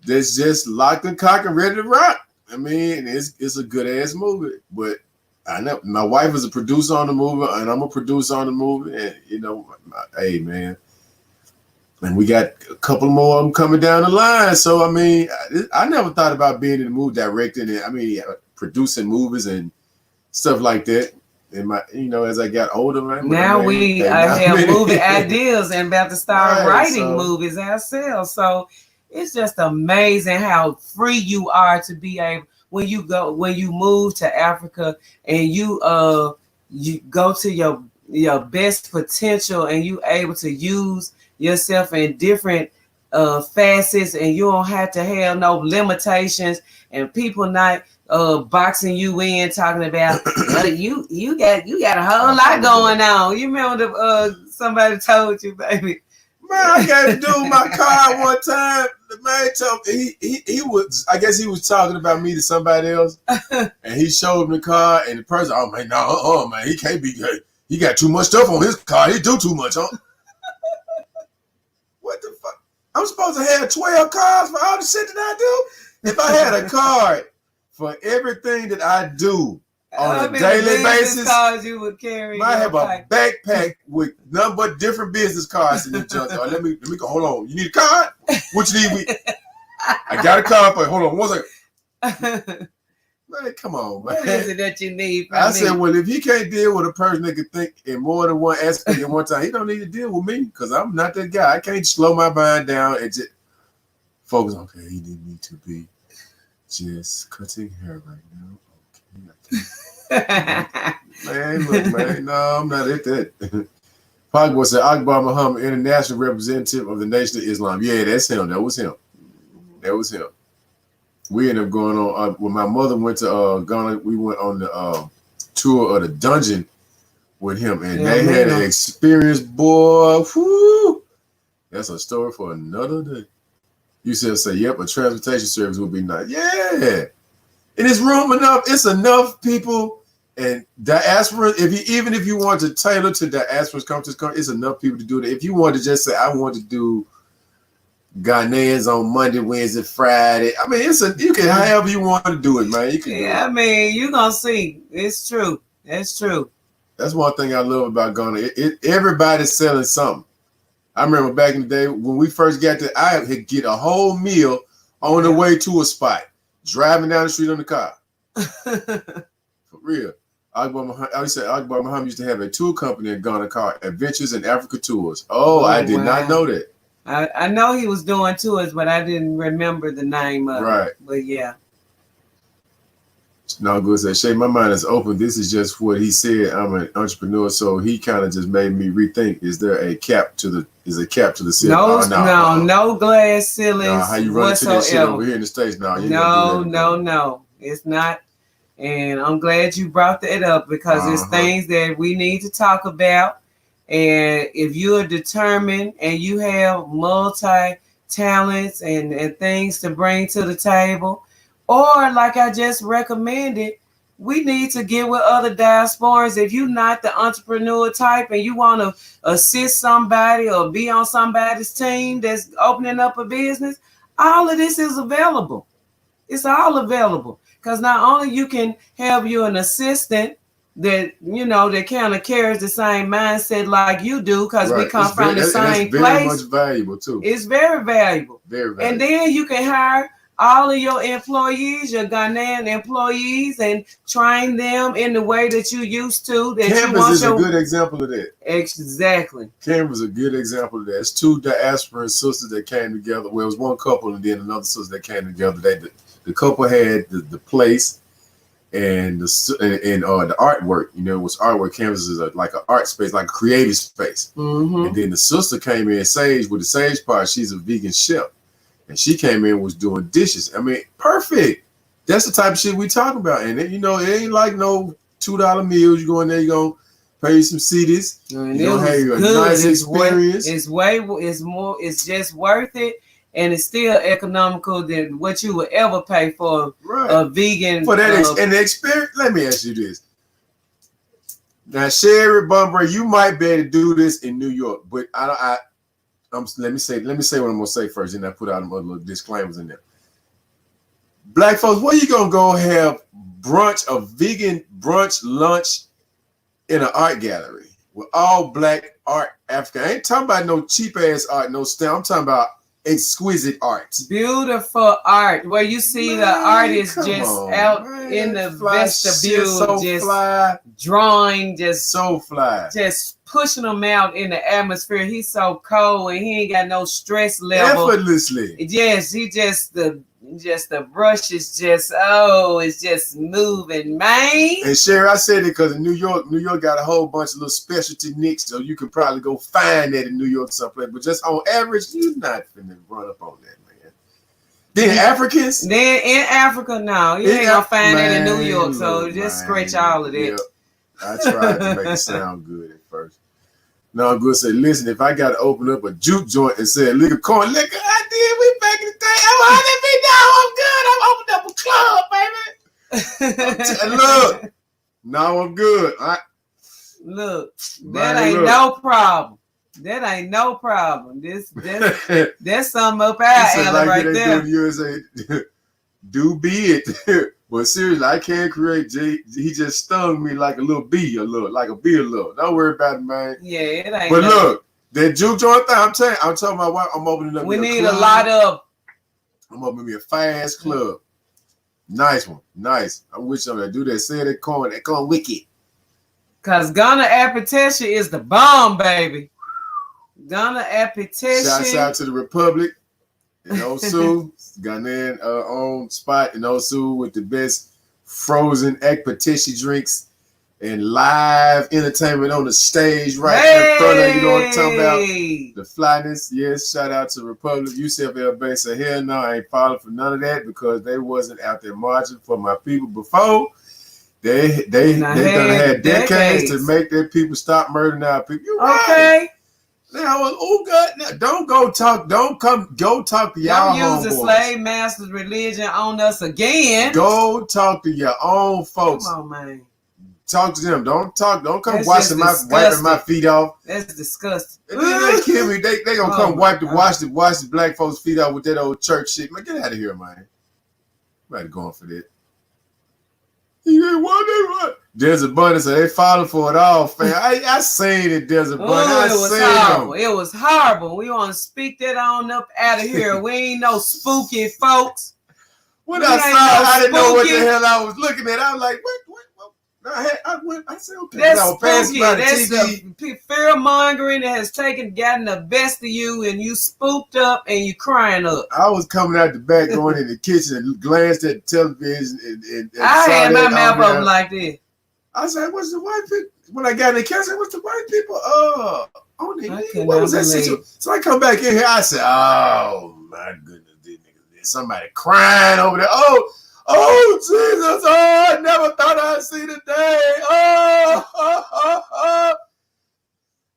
that's just locked and cocked and ready to rock. I mean, it's a good ass movie. But I know my wife is a producer on the movie, and I'm a producer on the movie. And, you know, hey, man. And we got a couple more of them coming down the line. So, I mean, I never thought about being in the movie directing and, producing movies and stuff like that. in my, as I got older, man. Now I have movie ideas and about to start writing movies ourselves. So it's just amazing how free you are to be able when you move to Africa and you go to your best potential and you able to use yourself in different facets, and you don't have to have no limitations and people not boxing you in, talking about you got a whole lot going on. You remember somebody told you, baby? Man, I gave the dude my card one time. The man told me he was, I guess he was talking about me to somebody else, and he showed me the card, and the person, oh man, no, man, he can't be good. He got too much stuff on his card. He do too much, huh? What the fuck? I'm supposed to have 12 cards for all the shit that I do? If I had a card for everything that I do on a daily basis, cards you would carry. I have a backpack with nothing but different business cards in the junk. Let me go. Hold on. You need a card? What you need? I got a card for you. Hold on 1 second. Man, come on, man. What is it that you need from I said, well, if he can't deal with a person that can think in more than one aspect at one time, he don't need to deal with me because I'm not that guy. I can't slow my mind down and just focus. Okay, he need me to be just cutting hair right now. Okay, man, look, man. No, I'm not at that. Pogba said, Akbar Muhammad, international representative of the Nation of Islam. Yeah, that's him. That was him. We ended up going on when my mother went to Ghana. We went on the tour of the dungeon with him, and they had an experience, boy. Whoo, that's a story for another day. You said, yep, a transportation service would be nice. Yeah, and it's room enough. It's enough people and diaspora. Even if you want to tailor to diaspora's come to this country, it's enough people to do that. If you want to just say, I want to do Ghanaians on Monday, Wednesday, Friday. I mean, you can however you want to do it, man. You can. Yeah, I mean, you're gonna see. It's true. That's true. That's one thing I love about Ghana. Everybody's selling something. I remember back in the day when we first got there, I could get a whole meal on the way to a spot, driving down the street on the car. For real. Akbar Muhammad used to have a tour company in Ghana called Adventures in Africa Tours. Oh, I did not know that. I know he was doing tours, but I didn't remember the name of it. But yeah. No good. Said, Shay, my mind is open. This is just what he said. I'm an entrepreneur, so he kind of just made me rethink. Is there a cap to the ceiling? No glass ceilings. How you run into that shit over here in the States now? No. It's not. And I'm glad you brought that up because it's things that we need to talk about. And if you are determined and you have multi-talents and things to bring to the table, or like I just recommended, we need to get with other diasporans. If you're not the entrepreneur type and you want to assist somebody or be on somebody's team that's opening up a business, all of this is available. It's all available because not only you can have you an assistant that that kind of carries the same mindset like you do because we come from the same place. Very much valuable too. It's very valuable. Very valuable. And then you can hire all of your employees, your Ghanaian employees, and train them in the way that you used to. Canvas is a good example of that. Exactly. Canvas is a good example of that. It's two diaspora sisters that came together. Well, it was one couple and then another sister that came together. The couple had the place. And the artwork, it was artwork. Canvas is like an art space, like a creative space. Mm-hmm. And then the sister came in, Sage, with the Sage part. She's a vegan chef, and she came in and was doing dishes. I mean, perfect. That's the type of shit we talking about. And it ain't like no $2 meals. You go in there, you gonna pay some CDs. You gonna have a nice experience. It's just worth it. And it's still economical than what you would ever pay for a vegan. For that and the experience, let me ask you this. Now, Sherry Bunbury, you might be able to do this in New York, but let me say what I'm gonna say first, and I put out other little disclaimers in there. Black folks, where you gonna go have a vegan brunch lunch in an art gallery with all black art African? I ain't talking about no cheap ass art, no stamp. I'm talking about exquisite art. Beautiful art. Where you see the artist just out in the vestibule, so just fly. drawing, just So fly. just pushing them out in the atmosphere. He's so cold and he ain't got no stress level. Effortlessly. Yes, he just the brush is just it's just moving, man. And Sherry, I said it because in New York got a whole bunch of little specialty nicks, so you can probably go find that in New York someplace. But just on average, you're not finna run up on that, man. Then Afrikans? Then in Africa, no, you ain't gonna find that in New York. So just scratch all of that. Yep. I tried to make it sound good at first. No, I'm good. Say, listen, if I got to open up a juke joint and say liquor corn liquor, I did. We back in the day. I'm good. I'm good. Look, now I'm good. Look, that ain't no problem. That ain't no problem. That's something up our alley right there. Do be it. But seriously, I can't create he just stung me like a little bee, like a bee. Don't worry about it, man. Yeah, it ain't. But look, that juke joint thing, I'm telling my wife, I'm opening up. We need a lot of. I'm opening me a fast club. Nice one, nice. I wish I'm gonna do that. Say that corn wicked. Cause Ghana Appetition is the bomb, baby. Ghana Appetition. Shouts out to the Republic in Osu. Ghanaian own spot in Osu with the best frozen egg petition drinks and live entertainment on the stage right in front of you. You know what I'm talking about? The flyness. Yes, shout out to Republic. UCFL base. So hell no, I ain't falling for none of that because they wasn't out there marching for my people before. They done had decades to make their people stop murdering our people. You right. Okay. Now, God, don't go talk to y'all homeboys. Don't use the slave master's religion on us again. Go talk to your own folks. Come on, man. Talk to them. Don't come wiping my feet off. That's disgusting. And then they kill me. They gonna come wash the black folks' feet out with that old church shit. Man, get out of here, man. Everybody going for that. You ain't what? There's a bunny, so they falling for it all, fam. I seen it. There's a bunny. It was horrible. We want to speak that on up out of here. We ain't no spooky folks. When I saw it, I didn't know what the hell I was looking at. I was like, what? I said, okay. That's spooky. That's the fear mongering that has gotten the best of you, and you spooked up and you crying up. I was coming out the back, going in the kitchen and glanced at the television and I had my mouth open like this. I said, what's the white people? When I got in the kitchen, I said, what's the white people? On the what was that situation? So I come back in here, I said, oh my goodness, these niggas, there's somebody crying over there. Oh, Jesus! Oh, I never thought I'd see the day.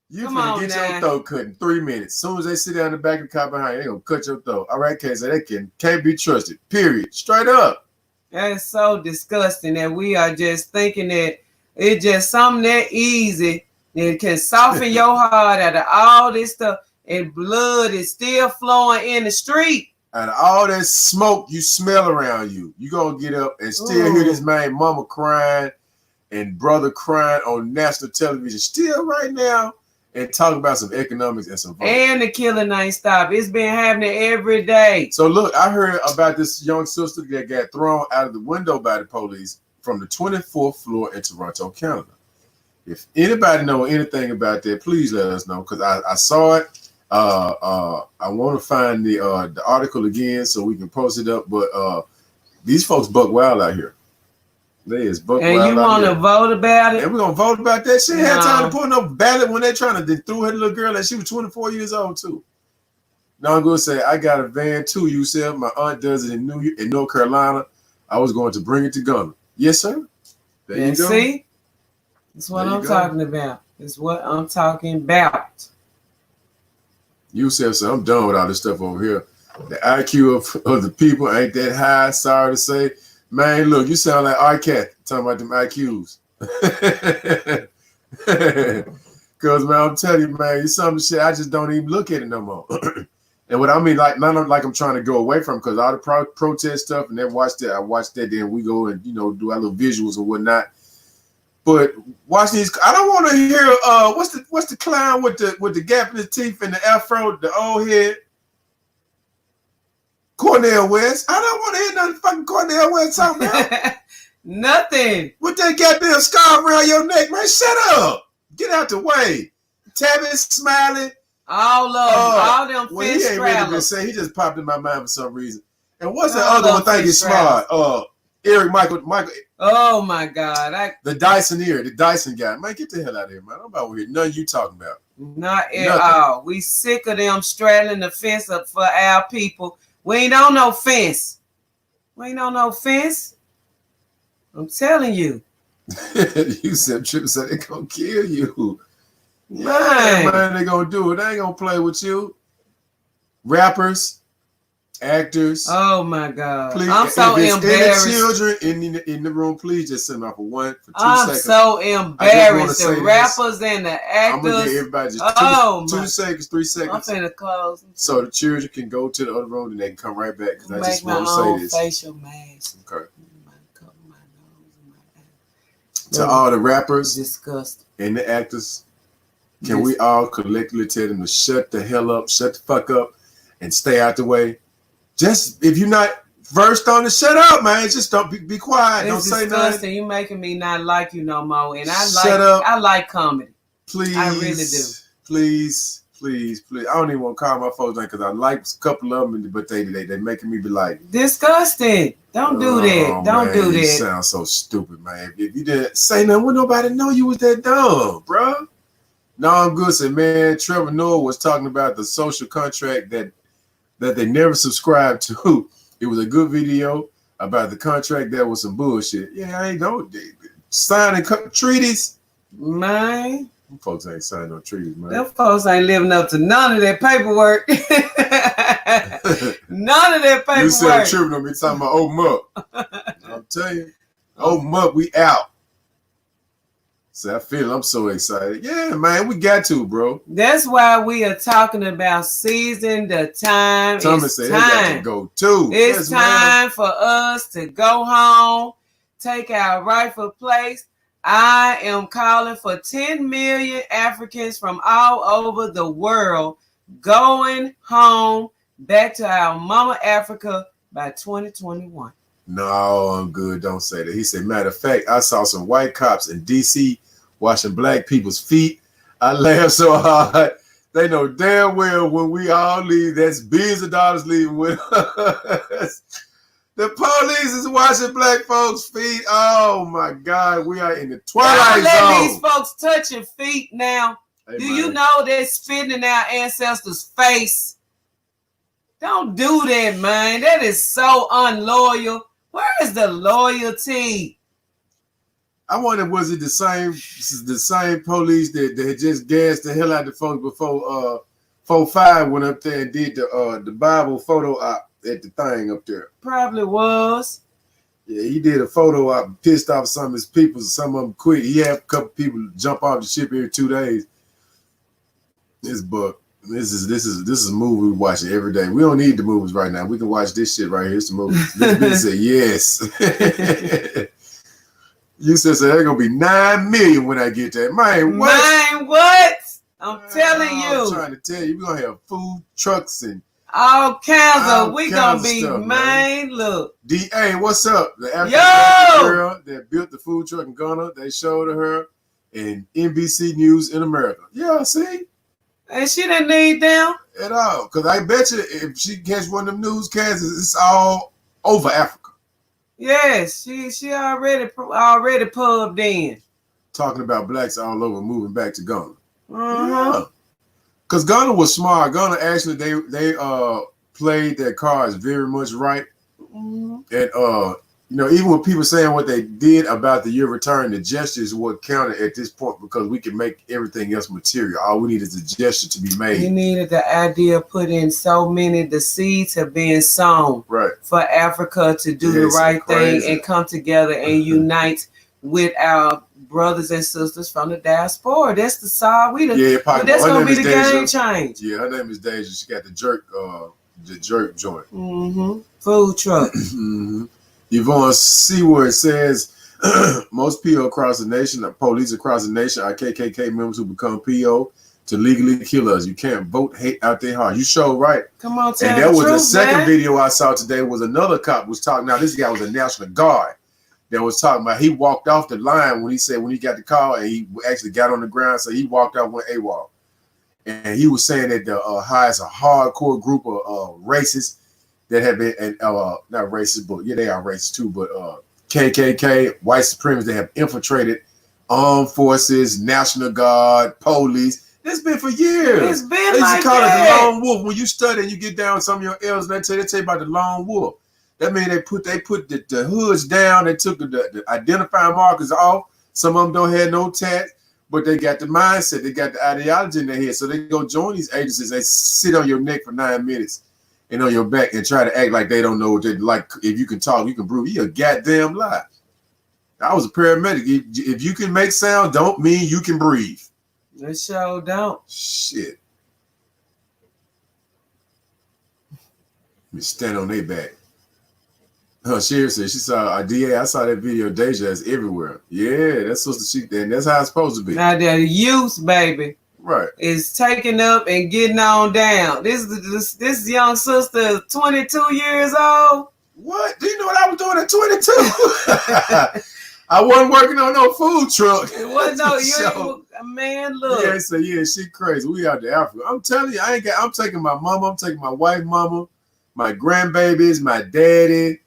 You can get your throat cut in 3 minutes. As soon as they sit down in the back of the car behind you, they're gonna cut your throat. All right, so they can't be trusted. Period. Straight up. That is so disgusting that we are just thinking that it's just something that easy that can soften your heart out of all this stuff, and blood is still flowing in the street. And all that smoke you smell around you, you gonna get up and still hear this man mama crying and brother crying on national television still right now and talk about some economics and some voting. And the killing ain't stopped. It's been happening every day. So look, I heard about this young sister that got thrown out of the window by the police from the 24th floor in Toronto, Canada. If anybody know anything about that, please let us know, because I saw it. I want to find the article again so we can post it up. But these folks buck wild out here. They is buck wild. And you want to vote about it? And we're gonna vote about that. She had time to put no ballot when they trying to threw her little girl and she was 24 years old too. Now I'm gonna say I got a van too. You said my aunt does it in North Carolina. I was going to bring it to Ghana. Yes, sir. There you go. See, that's what I'm talking about. It's what I'm talking about. You said so. I'm done with all this stuff over here. The IQ of the people ain't that high. Sorry to say, man. Look, you sound like R. Cat talking about them IQs. Cause man, I'm telling you, man, it's some shit I just don't even look at it no more. And what I mean, like, not like I'm trying to go away from, because all the protest stuff, and then I watched that. Then we go and do our little visuals and whatnot. But watch these. I don't want to hear what's the clown with the gap in his teeth and the afro, the old head. Cornel West. I don't want to hear nothing fucking Cornel West talking about. Nothing. With that goddamn scarf around your neck, man. Shut up. Get out the way. Tabby Smiley. All of them. All them well, fish he ain't really been straddlers. saying. He just popped in my mind for some reason. And what's the All other one? them Think fish is smart. Eric Michael. Oh my God. The Dyson guy. Man, get the hell out of here, man. I'm about to hear nothing you talking about. Not at all. We sick of them straddling the fence up for our people. We ain't on no fence. We ain't on no fence. I'm telling you. You said Triple said they gonna kill you. Man, they gonna do it. They ain't gonna play with you. Rappers, actors. Oh my God. Please, I'm so embarrassed. Any children in the room, please just send them out for 2 seconds. I'm so embarrassed. The rappers and the actors. I'm gonna give everybody just 2 seconds, 3 seconds. I'm finna close. So the children can go to the other room and they can come right back because I just want to say this. Facial mask. Okay. To all the rappers and the actors, can we all collectively tell them to shut the hell up, shut the fuck up, and stay out the way? Just if you're not versed on it, shut up, man. Just don't be quiet. Don't say nothing. You making me not like you no more. And I like comedy. Please. I really do. Please. I don't even want to call my folks because I like a couple of them, but they making me be like disgusting. Don't do that. Don't do that. You sound so stupid, man. If you didn't say nothing, would nobody know you was that dumb, bro? No, I'm good. Say, man, Trevor Noah was talking about the social contract that they never subscribed to. It was a good video about the contract that was some bullshit. Yeah, I ain't know. Signing treaties, Them man. folks ain't signing no treaties, man. Them folks ain't living up to none of that paperwork. None of that paperwork. You said tripping on me talking about old Muck. I'm telling you, old Muck, we out. So I'm so excited. Yeah, man, we got to, bro. That's why we are talking about seizing the time. Thomas said they got to go too. It's time for us to go home, take our rightful place. I am calling for 10 million Africans from all over the world going home back to our mama Africa by 2021. No, I'm good. Don't say that. He said, matter of fact, I saw some white cops in D.C. washing black people's feet. I laughed so hard. They know damn well when we all leave, that's billions of dollars leaving with us. The police is washing black folks' feet. Oh my God, we are in the twilight zone. Let these folks touch your feet now. Hey, do you know they're spitting in our ancestors' face? Don't do that, man. That is so unloyal. Where is the loyalty? I wonder, was it the same police that had just gassed the hell out of the folks before 4-5 went up there and did the Bible photo op at the thing up there? Probably was. Yeah, he did a photo op, pissed off some of his people. Some of them quit. He had a couple people jump off the ship every 2 days. This book, this is a movie we watch it every day. We don't need the movies right now. We can watch this shit right here. It's the movie. This bitch said yes. You said so there's gonna be 9 million when I get there. Man, what? Man, what? I'm telling you. I'm trying to tell you, we're gonna have food trucks and all kinds of we gonna be stuff, man. Look. DA, what's up? The African girl that built the food truck in Ghana, they showed her in NBC News in America. Yeah, see? And she didn't need them at all. Because I bet you if she catch one of them newscasts, it's all over Africa. Yes, she already pulled in. Talking about blacks all over moving back to Ghana. Yeah. Because Ghana was smart. Ghana actually they played their cards very much right. Mm-hmm. And even when people saying what they did about the year return, the gesture is what counted at this point because we can make everything else material. All we need is a gesture to be made. We needed the idea put in so many. The seeds have been sown for Africa to do the right thing and come together and unite with our brothers and sisters from the diaspora. That's the side that's gonna be the game change. Yeah, her name is Deja. She got the jerk joint. Mm-hmm. Food truck. Mm-hmm. Yvonne Seward says most PO across the nation, police across the nation are KKK members who become PO. to legally kill us. You can't vote hate out their heart. You show right. Come on, tell and that the was truth, the second man. video I saw today. Was another cop was talking. Now this guy was a National Guard that was talking about. He walked off the line when he got the call, and he actually got on the ground. So he walked out with AWOL, and he was saying that the it's a hardcore group of racists that have been not racist, but yeah, they are racist too. But KKK, white supremacists, they have infiltrated armed forces, National Guard, police. It's been for years. It's been they like call that. it the lone wolf. When you study and you get down with some of your elders, they tell you about the lone wolf. That means they put the hoods down. They took the identifying markers off. Some of them don't have no tats, but they got the mindset. They got the ideology in their head. So they go join these agencies. They sit on your neck for 9 minutes and on your back and try to act like they don't know what they like. If you can talk, you can breathe. You're a goddamn lie. I was a paramedic. If you can make sound, don't mean you can breathe. It sure don't. Shit. Stand on their back. Seriously, she saw a DA. I saw that video. Deja is everywhere. Yeah, that's supposed to she. And that's how it's supposed to be. Now the youth, baby, right, is taking up and getting on down. This young sister is 22 years old. What? Do you know what I was doing at 22? I wasn't working on no food truck. It wasn't no man. Look, yeah, so yeah, she crazy. We out there Africa. I'm telling you, I'm taking my mama. I'm taking my wife, mama, my grandbabies, my daddy.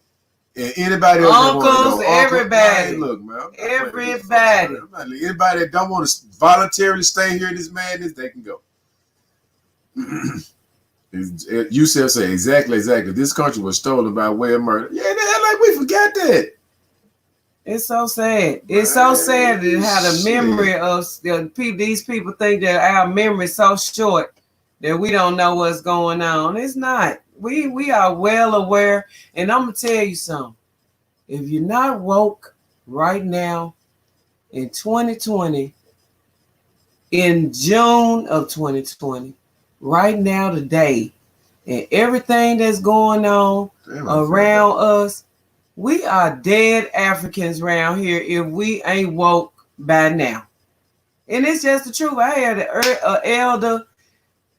And anybody else uncles, everybody. Hey, look, man. Everybody. Anybody that don't want to voluntarily stay here in this madness, they can go. You say exactly. This country was stolen by way of murder. Yeah, they act like we forgot that. It's so sad. It's so sad how the memory of these people think that our memory is so short that we don't know what's going on. It's not. We are well aware, and I'm gonna tell you something. If you're not woke right now in 2020, in June of 2020, right now today, and everything that's going on around us, we are dead Africans around here if we ain't woke by now. And it's just the truth. I had an elder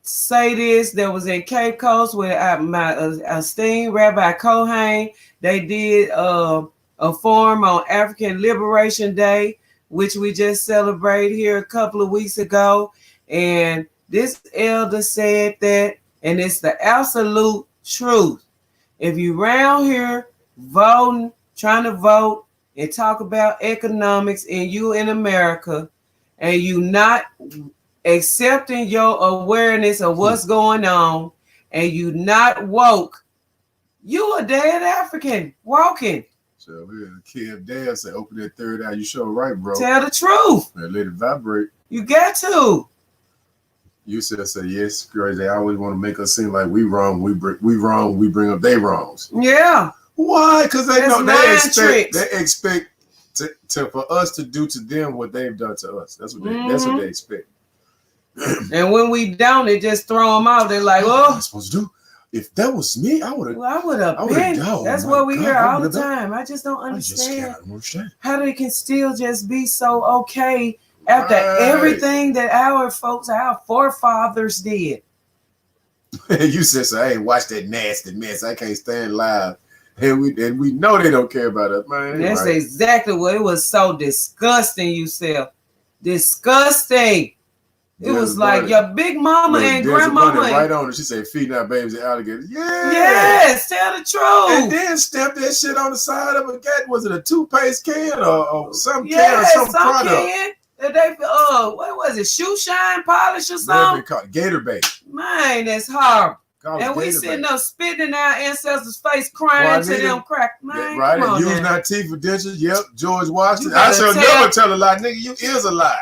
say this that was in Cape Coast with my esteemed Rabbi Kohen. They did a forum on African Liberation Day, which we just celebrated here a couple of weeks ago. And this elder said that, and it's the absolute truth. If you around here voting, trying to vote and talk about economics and you in America, and you not accepting your awareness of what's going on, and you not woke, you a dead African walking. So the kid dad say, open that third eye. You sure right, bro. Tell the truth. And let it vibrate. You got to. You say yes, crazy. They always want to make us seem like we wrong. We wrong. We bring up their wrongs. Yeah. Why? Because they know they expect for us to do to them what they've done to us. That's what they expect. And when we don't, it just throw them out. They're like, "Oh, what am I supposed to do? If that was me, I would have. Well, I would have been. That's what we hear all the time. I just don't understand how they can still just be so okay after everything that our forefathers did." You said so. I ain't watched that nasty mess. I can't stand live. And we know they don't care about us, man. That's exactly what it was. So disgusting, you said. Disgusting. It was like your big mama and grandmama. Right on it. She said, feeding our babies and alligators. Yeah. Yes, tell the truth. And then stamp that shit on the side of a cat. Was it a toothpaste can or some can or some product? Can. That they what was it? Shoe shine polish or something? Called Gator Bait. Man, that's horrible. And we sitting up spitting in our ancestors' face, crying to them crack. Man, right, and using our teeth for dentures. Yep, George Washington. I shall never tell a lie, nigga. You is a lie.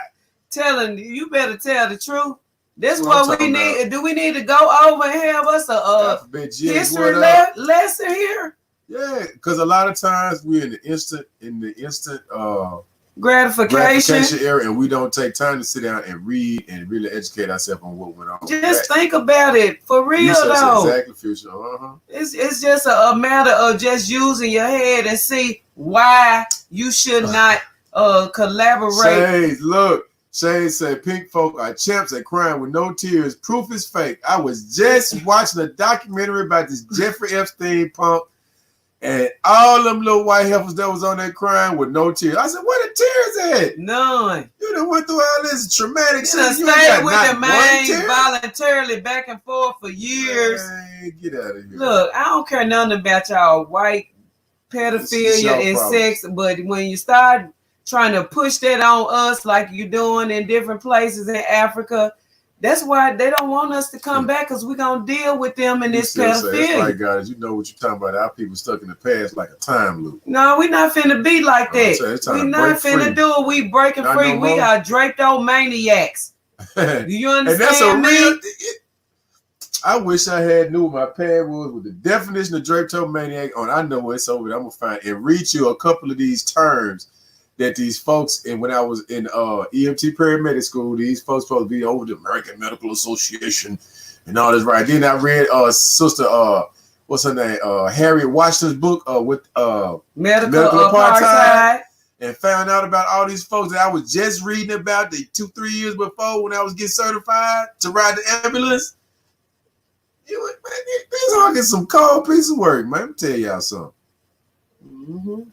Telling you better tell the truth. This is what we need. About. Do we need to go over and have us a history lesson here? Yeah, because a lot of times we're in the instant gratification area, and we don't take time to sit down and read and really educate ourselves on what went on. Just think about it for real, though. Exactly, Phu'Cha. It's just a matter of just using your head and see why you should not collaborate. Look. Shane said, pink folk are champs at crime with no tears. Proof is fake. I was just watching a documentary about this Jeffrey Epstein punk and all them little white heifers that was on that crime with no tears. I said, where the tears at? None. You done went through all this traumatic shit. You stayed with the man voluntarily back and forth for years. Man, get out of here. Look, I don't care nothing about y'all white pedophilia and sex, but when you start trying to push that on us like you're doing in different places in Africa, that's why they don't want us to come back, because we're going to deal with them in this pedophilia. That's right, guys. You know what you're talking about. Our people stuck in the past like a time loop. No, we're not finna be like that. We're not finna do it. We breaking free. No, we are drapetomaniacs. Do you understand? And that's a real... I wish I had knew what my pad was with the definition of drapetomaniac on. I know it's over there. I'm going to find and read you a couple of these terms that these folks, and when I was in EMT paramedic school, these folks supposed to be over the American Medical Association and all this, right? Then I read Sister, what's her name? Harriet Washington's book with medical apartheid, and found out about all these folks that I was just reading about the 2-3 years before when I was getting certified to ride the ambulance. These all get some cold piece of work, man. Let me tell y'all something. Mm-hmm.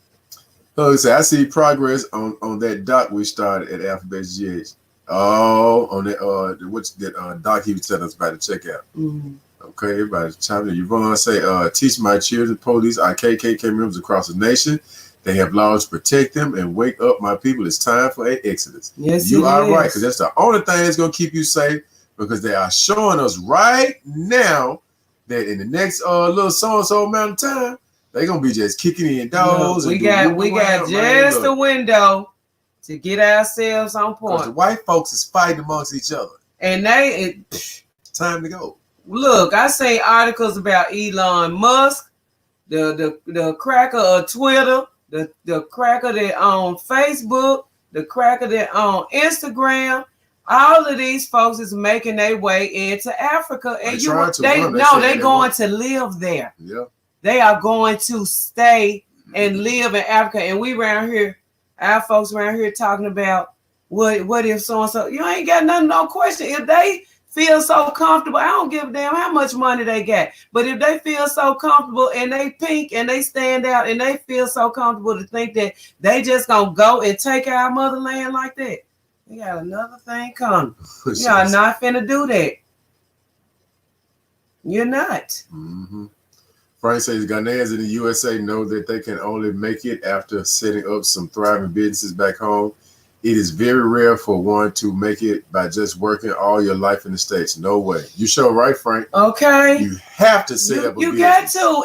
So I see progress on that doc we started at Alphabet GH. Oh, on that what's that doc he was telling us about to check out. Mm-hmm. Okay, everybody chime in. Yvonne say, teach my children, police, our KKK members across the nation. They have laws to protect them and wake up my people. It's time for an exodus. Yes, you are right, because that's the only thing that's gonna keep you safe, because they are showing us right now that in the next little so-and-so amount of time, they're gonna be just kicking in doors. We got just a window to get ourselves on point. Because the white folks is fighting amongst each other. And time to go. Look, I seen articles about Elon Musk, the cracker of Twitter, the cracker that on Facebook, the cracker that on Instagram. All of these folks is making their way into Africa, and they're going to live there. Yeah. They are going to stay and live in Africa. And we around here, our folks around here talking about what if so-and-so. You ain't got nothing, no question. If they feel so comfortable, I don't give a damn how much money they got. But if they feel so comfortable and they pink and they stand out and they feel so comfortable to think that they just going to go and take our motherland like that, you got another thing coming. You are not finna do that. You're not. Mm-hmm. Frank says Ghanaians in the USA know that they can only make it after setting up some thriving businesses back home. It is very rare for one to make it by just working all your life in the States. No way. You sure right, Frank. Okay. You have to set up a business. You got to.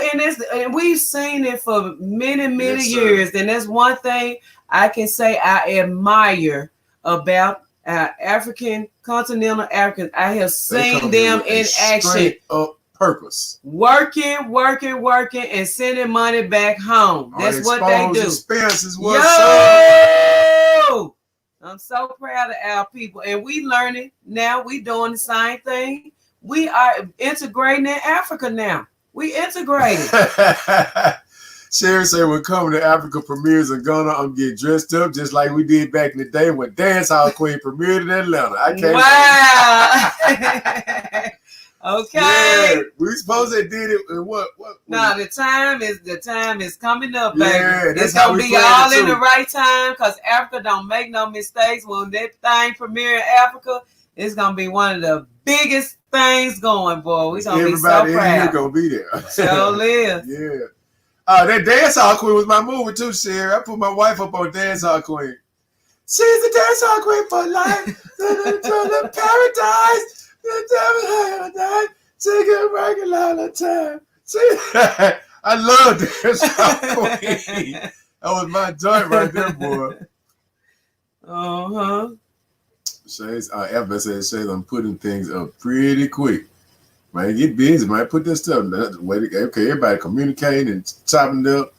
And we've seen it for many, many years. And that's one thing I can say I admire about African, continental Africans. I have seen them in action. Up purpose. Working, and sending money back home. That's what they do. Expenses. Yo! I'm so proud of our people. And we learning now. We doing the same thing. We are integrating in Africa now. We integrated. Sherry said, when coming to Africa premieres in Ghana, I'm getting dressed up just like we did back in the day when Dance Hall Queen premiered in Atlanta. I can't. Wow. Okay. Yeah, we supposed to did it in what? No, the time is coming up, baby. Yeah, it's gonna be all in the right time, because Africa don't make no mistakes. When that thing premiere in Africa, it's gonna be one of the biggest things going, boy. We're gonna be so proud. Everybody in here gonna be there. So live. Yeah. That Dance Hall Queen was my movie too, Sherry. I put my wife up on Dance Hall Queen. She's the Dance Hall Queen for life. The paradise. Take a regular all the time. I love Dance Hall Queen. That was my joint right there, boy. Shay's Ever says I'm putting things up pretty quick. Man, get busy, man. Put this stuff. Okay, everybody communicating and chopping it up.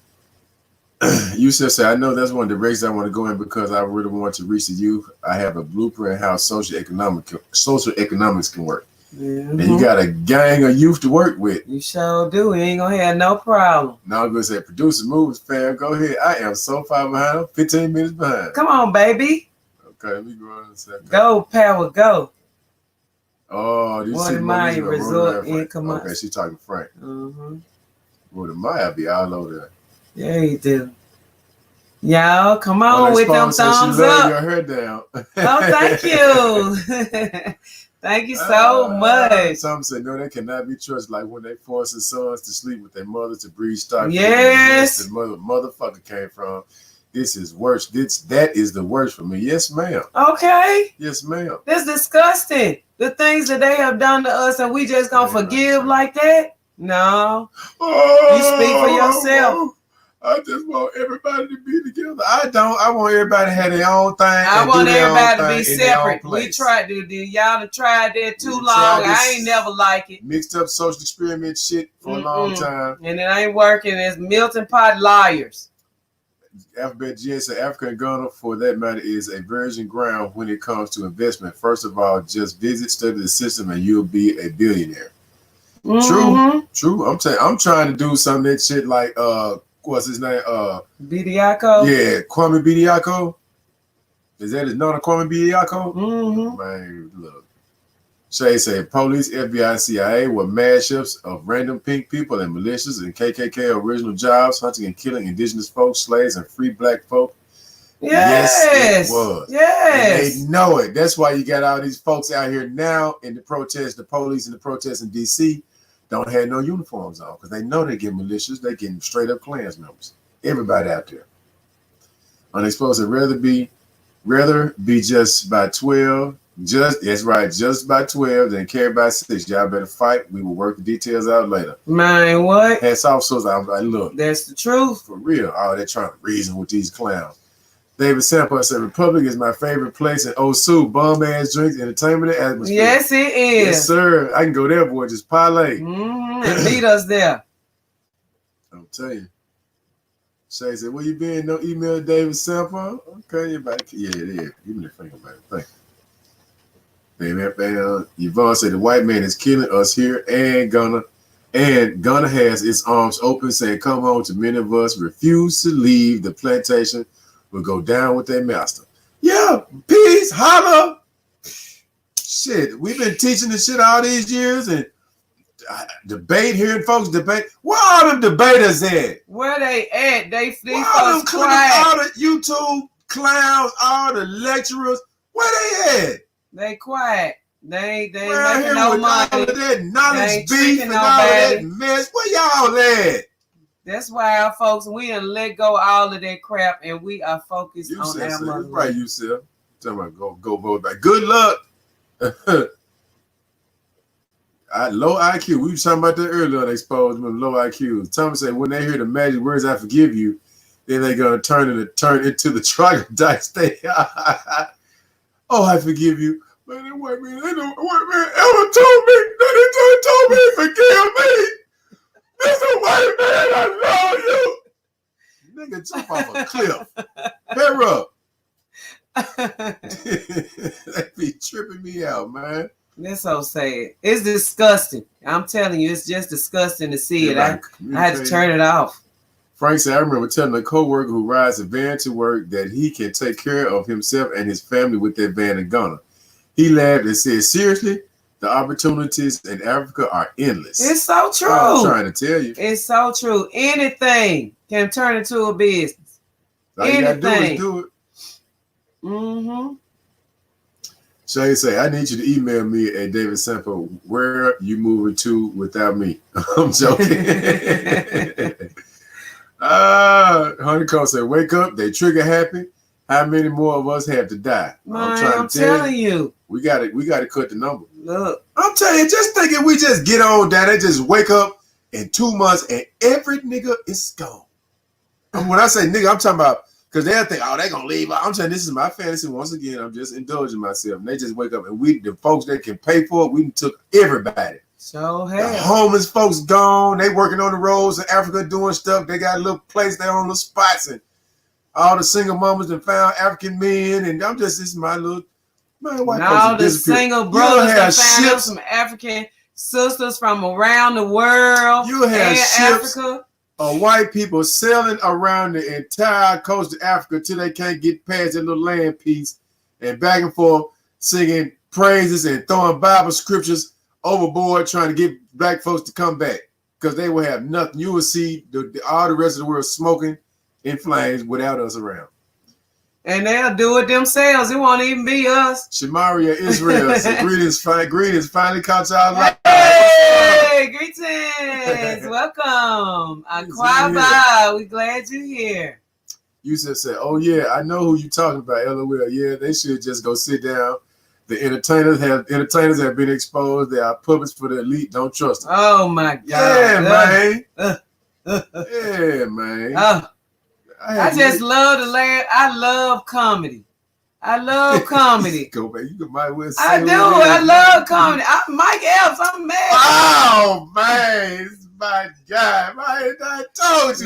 You say, I know that's one of the directions I want to go in, because I really want to reach the youth. I have a blueprint how social economics can work. Mm-hmm. And you got a gang of youth to work with. You sure do. You ain't gonna have no problem. Now I'm gonna say, producer movies, fam. Go ahead. I am so far behind. 15 minutes behind. Come on, baby. Okay, let me go on a second. Go, Power, go. Oh, you see my Monique resort in Frank. Kamasi. Okay, she talking Frank. Mm-hmm. Well, the Maya be all over there. Yeah, you do. Y'all, come on with them thumbs up. Your hair down. Oh, thank you. Thank you so much. Some say no, they cannot be trusted. Like when they force their sons to sleep with their mother to breed stock. Yes. The motherfucker came from. This is worse. That is the worst for me. Yes, ma'am. Okay. Yes, ma'am. That's disgusting. The things that they have done to us, and we just gonna forgive like that? No. You speak for yourself. I just want everybody to be together. I don't. I want everybody to have their own thing. I want everybody to be separate. We tried to do. Y'all have tried that too long. I ain't never like it. Mixed up social experiment shit for a long time. And it ain't working. It's melting pot liars. Alphabet G said Africa and Ghana, for that matter, is a virgin ground when it comes to investment. First of all, just visit, study the system, and you'll be a billionaire. True. I'm trying to do some of that shit like what's his name? Bediako. Yeah, Kwame Bediako. Is that his name? Kwame Bediako? Mm-hmm. Man, look. Shay said police, FBI, CIA were mashups of random pink people and militias and KKK original jobs, hunting and killing indigenous folks, slaves, and free black folk. Yes, it was. Yes. And they know it. That's why you got all these folks out here now in the protests, the police in the protests in D.C. don't have no uniforms on because they know they get militias, they get straight up Klans members. Everybody out there. And they supposed to rather be just by 12. That's right, just by 12, then carry by 6. Y'all better fight. We will work the details out later. Man, what? Hats off, so I'm like, look. That's the truth. For real. Oh, they're trying to reason with these clowns. David Sample said, Republic is my favorite place in Osu. Bomb ass drinks, entertainment, and atmosphere. Yes, it is. Yes, sir. I can go there, boy. Just parlay. Meet us there. I'm telling you. Shay said, where you been? No email, David Sample? Okay, everybody. Yeah. Give me the finger, man. Thank you. Yvonne said the white man is killing us here and Ghana has its arms open saying come home to many of us refuse to leave the plantation will go down with their master. Yeah, peace, holla. Shit, we've been teaching this shit all these years and hearing folks debate. Where are them debaters at? Where they at? They all the YouTube clowns, all the lecturers, where they at? They quiet. They ain't making no money. All of that knowledge beef and all that mess. Where y'all at? That's why our folks, we done let go of all of that crap and we are focused on our motherland. Right, you said. Talking about go vote back. Good luck. Low IQ. We were talking about that earlier on Exposed with low IQ. Thomas said when they hear the magic words I forgive you, then they're gonna turn into the troglodytes. Oh, I forgive you. Man, that white man, ever told me that he told me forgive me. This a white man, I love you. Nigga, jump off a cliff. Hair up. They be tripping me out, man. That's so sad. It's disgusting. I'm telling you, it's just disgusting to see it. I had to turn it off. Frank said, I remember telling a co-worker who rides a van to work that he can take care of himself and his family with that van in Ghana. He laughed and said, seriously, the opportunities in Africa are endless. It's so true. I'm trying to tell you. It's so true. Anything can turn into a business. All you got to do is do it. Mm-hmm. Shay say, I need you to email me at David Sample where you moving to without me. I'm joking. Honeycomb said, wake up, they trigger happy. How many more of us have to die? I'm telling you. We gotta cut the number. Look. I'm telling you, just thinking we just get on down, they just wake up in 2 months and every nigga is gone. And when I say nigga, I'm talking about because they'll think, oh, they gonna leave. I'm saying this is my fantasy. Once again, I'm just indulging myself. And they just wake up and the folks that can pay for it, we took everybody. So the homeless folks gone. They working on the roads in Africa doing stuff. They got a little place, they on little spots, and all the single mamas that found African men. And I'm just, this is my little white person. All the single brothers that found some African sisters from around the world. You have ships Africa of white people sailing around the entire coast of Africa till they can't get past that little land piece. and back and forth singing praises and throwing Bible scriptures overboard, trying to get black folks to come back because they will have nothing. You will see all the rest of the world smoking in flames without us around. And they'll do it themselves. It won't even be us. Shamaria Israel, greetings, finally caught y'all live. Hey, greetings. Welcome. Aquaba, we glad you're here. You just said, oh yeah, I know who you talking about, LOL. Yeah, they should just go sit down. The entertainers have been exposed. They are puppets for the elite. Don't trust them. Oh my God. Yeah, man. Yeah, man. I just love the land. I love comedy. I love comedy. Go back. You might well say I do. I love comedy. I'm Mike Epps. I'm mad. Oh man, it's my guy. I told you.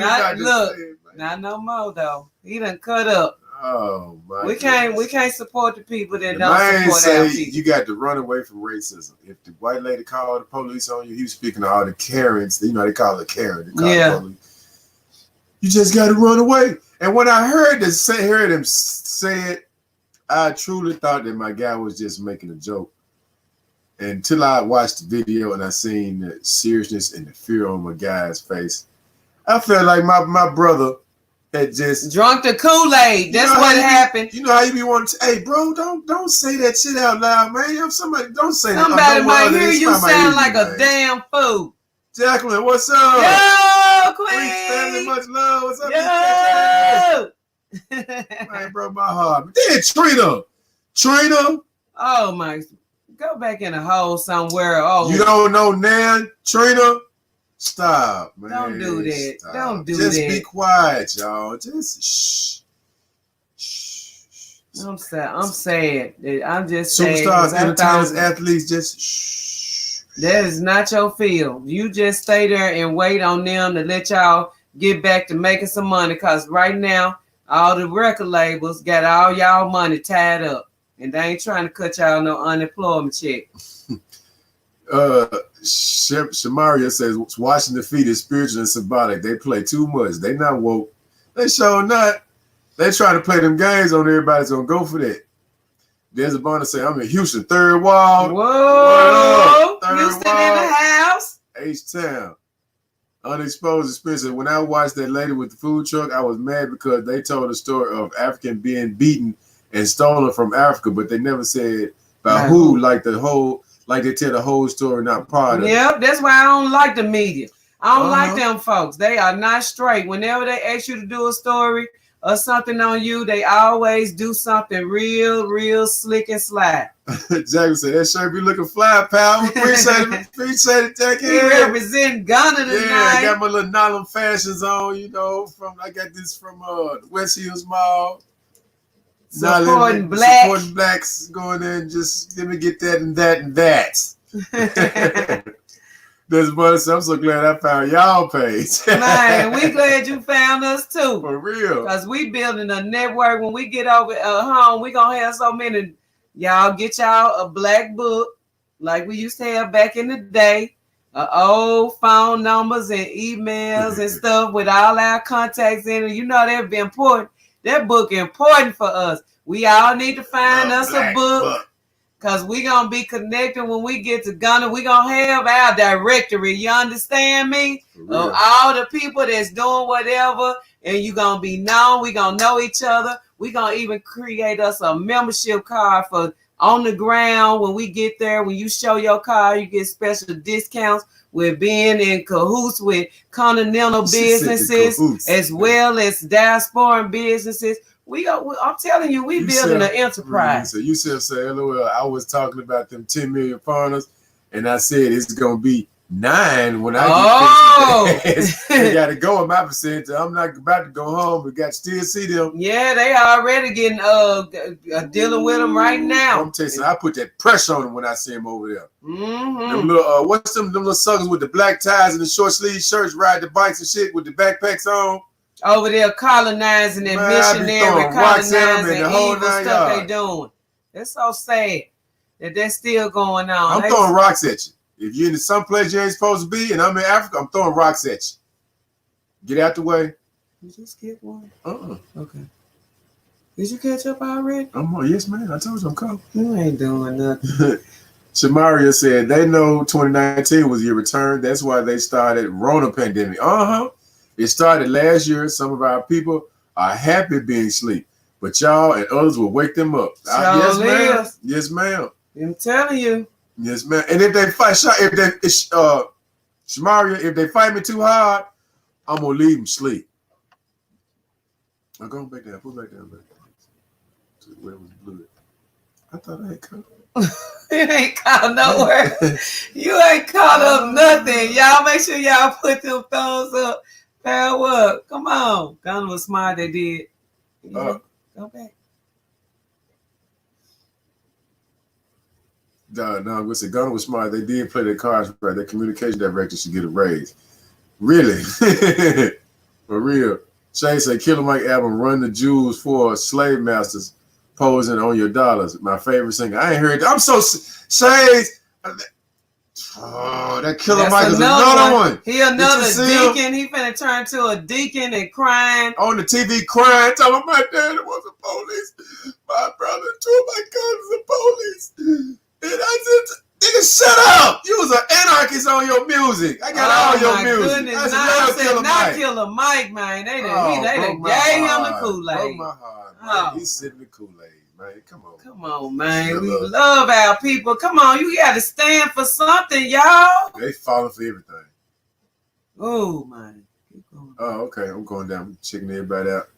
Not no more though. He done cut up. Oh my! We can't support the people that don't support our people. You got to run away from racism. If the white lady called the police on you, he was speaking to all the Karens. You know they call it Karen. The police. You just got to run away. And when I heard him say it, I truly thought that my guy was just making a joke. Until I watched the video and I seen the seriousness and the fear on my guy's face, I felt like my brother had just drunk the Kool-Aid. That's what happened. You know how you be wanting to, hey bro, don't say that shit out loud, man. Don't say that. Somebody might hear you sound like a damn fool. Jacqueline, what's up? Yo, Queen. Family, much love. What's up? Yo. Man, bro, my heart. Then Trina. Oh my, go back in a hole somewhere. Oh, you don't know now, Trina. Stop, man. Don't do that. Stop. Don't do Just that. Just be quiet, y'all. Just shh. I'm sad. I'm just saying. Superstars, entertainers, athletes, just shh. That is not your field. You just stay there and wait on them to let y'all get back to making some money. Because right now, all the record labels got all y'all money tied up. And they ain't trying to cut y'all no unemployment check. Shamaria says washing the feet is spiritual and symbolic. They play too much. They not woke. They sure not. They try to play them games on everybody's gonna go for that. There's a bonus say I'm in Houston, third wall. Whoa, Houston wall. In the house. H-Town. Unexposed experience. When I watched that lady with the food truck, I was mad because they told a story of African being beaten and stolen from Africa, but they never said by who, like they tell the whole story, not part of it. Yep, that's why I don't like the media. I don't like them folks. They are not straight. Whenever they ask you to do a story or something on you, they always do something real slick and sly. Jackson said, that shirt be looking fly, pal. Appreciate it, Jackie. He represent Ghana tonight. Yeah, I got my little Nylon fashions on, I got this from West Hills Mall. Supporting blacks, going there and just let me get that and that and that. There's money, so I'm so glad I found y'all page. Man, we glad you found us too. For real. Because we building a network. When we get over home, we gonna have so many. Y'all get y'all a black book like we used to have back in the day. Old phone numbers and emails and stuff with all our contacts in it. That'd be important. That book important for us. We all need to find us a book because we going to be connected when we get to Ghana. We going to have our directory. You understand me? Of all the people that's doing whatever, and you going to be known. We going to know each other. We going to even create us a membership card for on the ground when we get there. When you show your card, you get special discounts. We're being in cahoots with continental businesses as well as diaspora businesses. I'm telling you, we building an enterprise. So you said, LOL, I was talking about them 10 million foreigners, and I said it's going to be 9 when I get fixed. They got to go in my percentage. I'm not about to go home. We got to still see them. Yeah, they already getting dealing with them right now. I'm telling you, I put that pressure on them when I see them over there. Mm-hmm. Them little, what's them little suckers with the black ties and the short sleeve shirts, ride the bikes and shit with the backpacks on. Over there colonizing and missionary colonizing and evil stuff they doing. It's so sad that that's still going on. I'm throwing rocks at you. If you're in some place you ain't supposed to be and I'm in Africa, I'm throwing rocks at you. Get out the way. You just get one. Okay. Did you catch up already? Yes, man. I told you I'm coming. You ain't doing nothing. Shamaria said they know 2019 was your return. That's why they started Rona pandemic. It started last year. Some of our people are happy being asleep, but y'all and others will wake them up. Yes, ma'am. Yes, ma'am. I'm telling you. Yes, ma'am. And if they fight, Shamaria, if they fight me too hard, I'm gonna leave them sleep. I'm going back down. Put back down. Where was blue? I thought I had come. You ain't caught nowhere. You ain't caught up nothing. Y'all make sure y'all put them thumbs up. Power up. Come on. Ghana was smart, they did. Go back. No, listen, Ghana was smart. They did play their cards right. Their communication director should get a raise. Really? For real. Shay said, Killer Mike album, Run the Jewels for Slave Masters. Posing on your dollars. My favorite singer. I ain't heard that. I'm so Shades. Oh, that Killer Mike is another one. He another deacon. He finna turn to a deacon and crying. On the TV crying, telling my dad it was the police. My brother, two of my cousins are police. And I said, nigga, shut up. You was an anarchist on your music. I got all your music. Goodness. I said, not Killer Mike, man. They done gave him the Kool-Aid. Broke my heart. Oh. He's sitting the Kool-Aid, man. Come on, man. We love our people. Come on, you got to stand for something, y'all. They falling for everything. Oh, man. Oh, okay. I'm going down. I'm checking everybody out.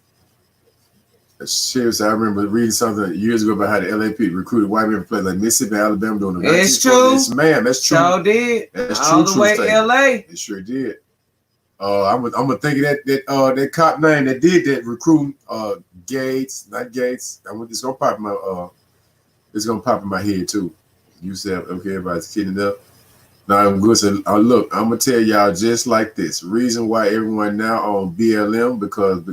Seriously, I remember reading something years ago about how the LAP recruited white men to play like Mississippi, Alabama during the 1940s. It's true. Yes, ma'am. That's true. Sure did. That's all true. The way to LA. It sure did. I'm gonna think of that cop name that did that recruiting. Gates, not Gates. It's gonna pop in my head too. You said, okay, everybody's kidding up. Now I'm good. So look, I'm gonna tell y'all just like this. Reason why everyone now on BLM because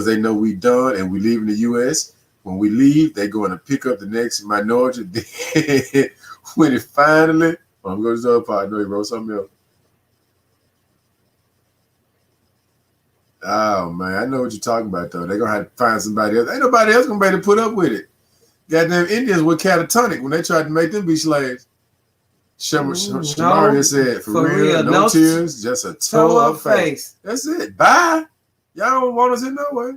they know we done and we leaving the U.S. When we leave, they're going to pick up the next minority. When it finally, I'm going to the other part. I know he wrote something else. Oh, man, I know what you're talking about, though. They're going to have to find somebody else. Ain't nobody else going to be able to put up with it. Goddamn Indians were catatonic when they tried to make them be slaves. Shamaria said, for real, no tears, just a toe up face. That's it. Bye. Y'all don't want us in no way.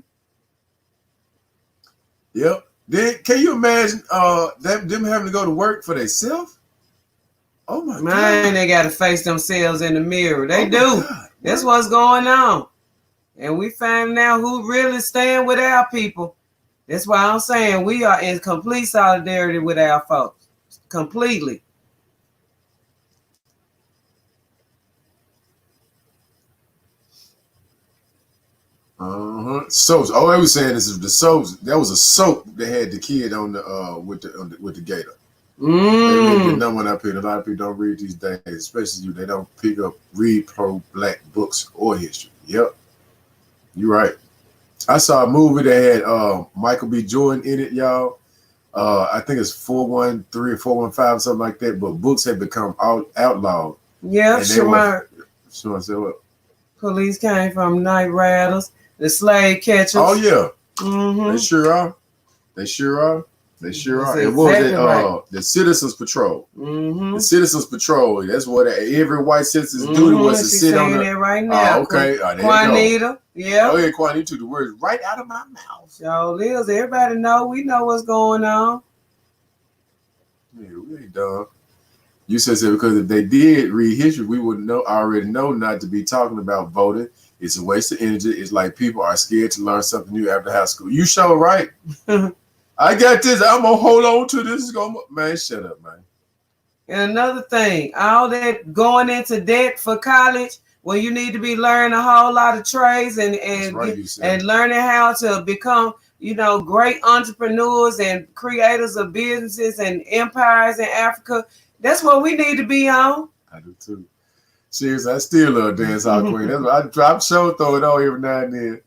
Yep. Then can you imagine them having to go to work for themselves? Oh, my God. Man, they got to face themselves in the mirror. They do. That's what's going on. And we find out who really stand with our people. That's why I'm saying we are in complete solidarity with our folks. Completely. Soaps. Oh, I was saying this is the soaps. That was a soap that had the kid on the with the gator. They get no one up here. A lot of people don't read these days, especially you. They don't read pro-black books or history. Yep. You're right. I saw a movie that had Michael B. Jordan in it, y'all. I think it's 413 or 415, something like that. But books have become outlawed. Yeah, sure. Police came from night riders, the slave catchers. Oh yeah, mm-hmm. They sure are. And what was it? Right. The Citizens Patrol. Mm-hmm. The Citizens Patrol. That's what every white citizen's duty was to sit on the. Right now. Okay. There Juanita. Yeah. Oh yeah, Juanita took the words right out of my mouth. So Liz, everybody know. We know what's going on. Yeah, we ain't dumb. You said so because if they did read history, we would already know not to be talking about voting. It's a waste of energy. It's like people are scared to learn something new after high school. You sure right. I got this. I'm gonna hold on to this. Man, shut up, man. And another thing, all that going into debt for college, when you need to be learning a whole lot of trades and learning how to become, great entrepreneurs and creators of businesses and empires in Africa. That's what we need to be on. I do too. Seriously, I still love Dance Hall Queen. That's what I drop show, throw it on every now and then.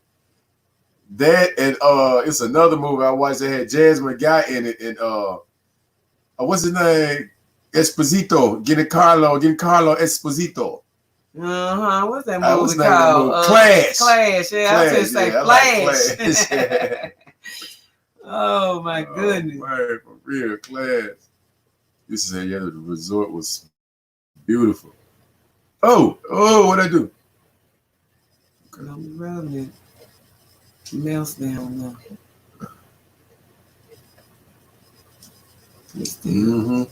That and it's another movie I watched that had Jasmine Guy in it and what's his name? Esposito, getting Carlo Esposito. What's that movie called? Clash. Clash. Yeah, I was gonna say Flash. Oh my goodness. Man, for real, class. This is yeah, the resort was beautiful. Oh, what'd I do? Okay. Don't be rubbing it. Melts down now.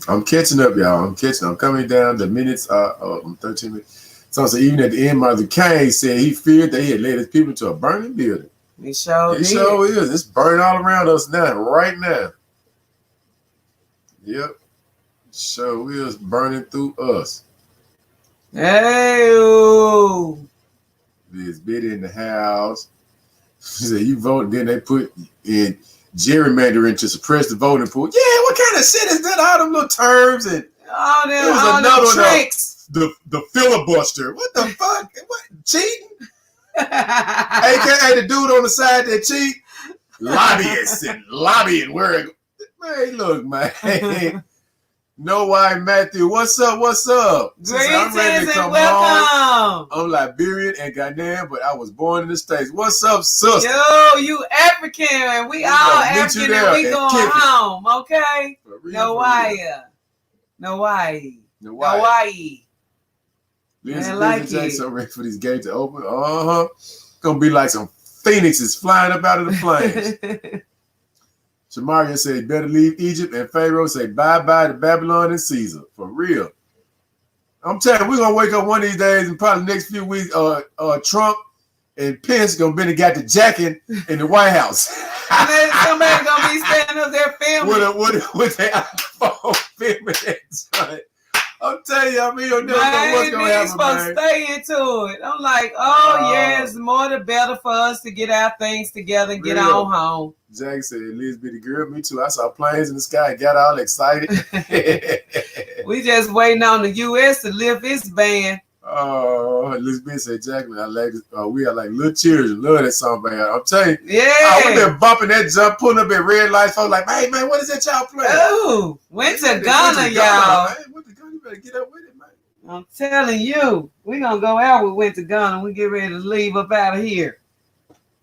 I'm catching up, y'all. I'm coming down. The minutes are 13 minutes. So even at the end, Mother King said he feared that he had led his people to a burning building. It sure It sure is. It's burning all around us now, right now. Yep. Sure is burning through us. Hey, There's Biddy in the house. She said, you vote, then they put in gerrymandering to suppress the voting pool. Yeah, what kind of shit is that? All them little terms and all them tricks. The filibuster. What the fuck? What, cheating? AKA the dude on the side that cheat. Lobbyists and lobbying. Man, look, man. No why, Matthew. What's up? Greetings I'm ready to come welcome. I'm Liberian and Ghanaian, but I was born in the States. What's up, sister? Yo, you African, and we all African, and we going home, okay? Hawaii. Listen, Jay, so ready for these gates to open. Gonna be like some phoenixes flying up out of the flames. Shamaria said, better leave Egypt, and Pharaoh said, bye-bye to Babylon and Caesar. For real. I'm telling you, we're going to wake up one of these days and probably the next few weeks, Trump and Pence going to be got the jacket in the White House. Somebody's going to be standing up there filming. With their iPhone filming that. I'm telling you, you'll never know what's going to happen, supposed to stay into it. I'm like, it's more the better for us to get our things together and get on home. Jack said, Elizabeth, the girl, me too. I saw planes in the sky and got all excited. We just waiting on the U.S. to lift its ban. Oh, Elizabeth said, Jacqueline, we are like little children. Love that song, man. I'm telling you. Yeah. I was there bumping that jump, pulling up at red lights. I was like, hey, man, what is that y'all playing? Oh, went to Ghana, y'all. Went to Ghana, you better get up with it, man. I'm telling you, we're going to go out. We went to Ghana. We get ready to leave up out of here.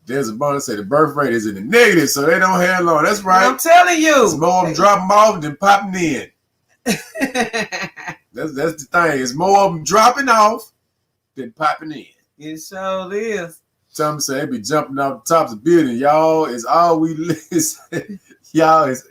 There's a bonus say the birth rate is in the negative, so they don't have long. That's right. I'm telling you. It's more of them dropping off than popping in. That's the thing. It's more of them dropping off than popping in. It sure is. Some say they be jumping off the tops of buildings. Y'all is all we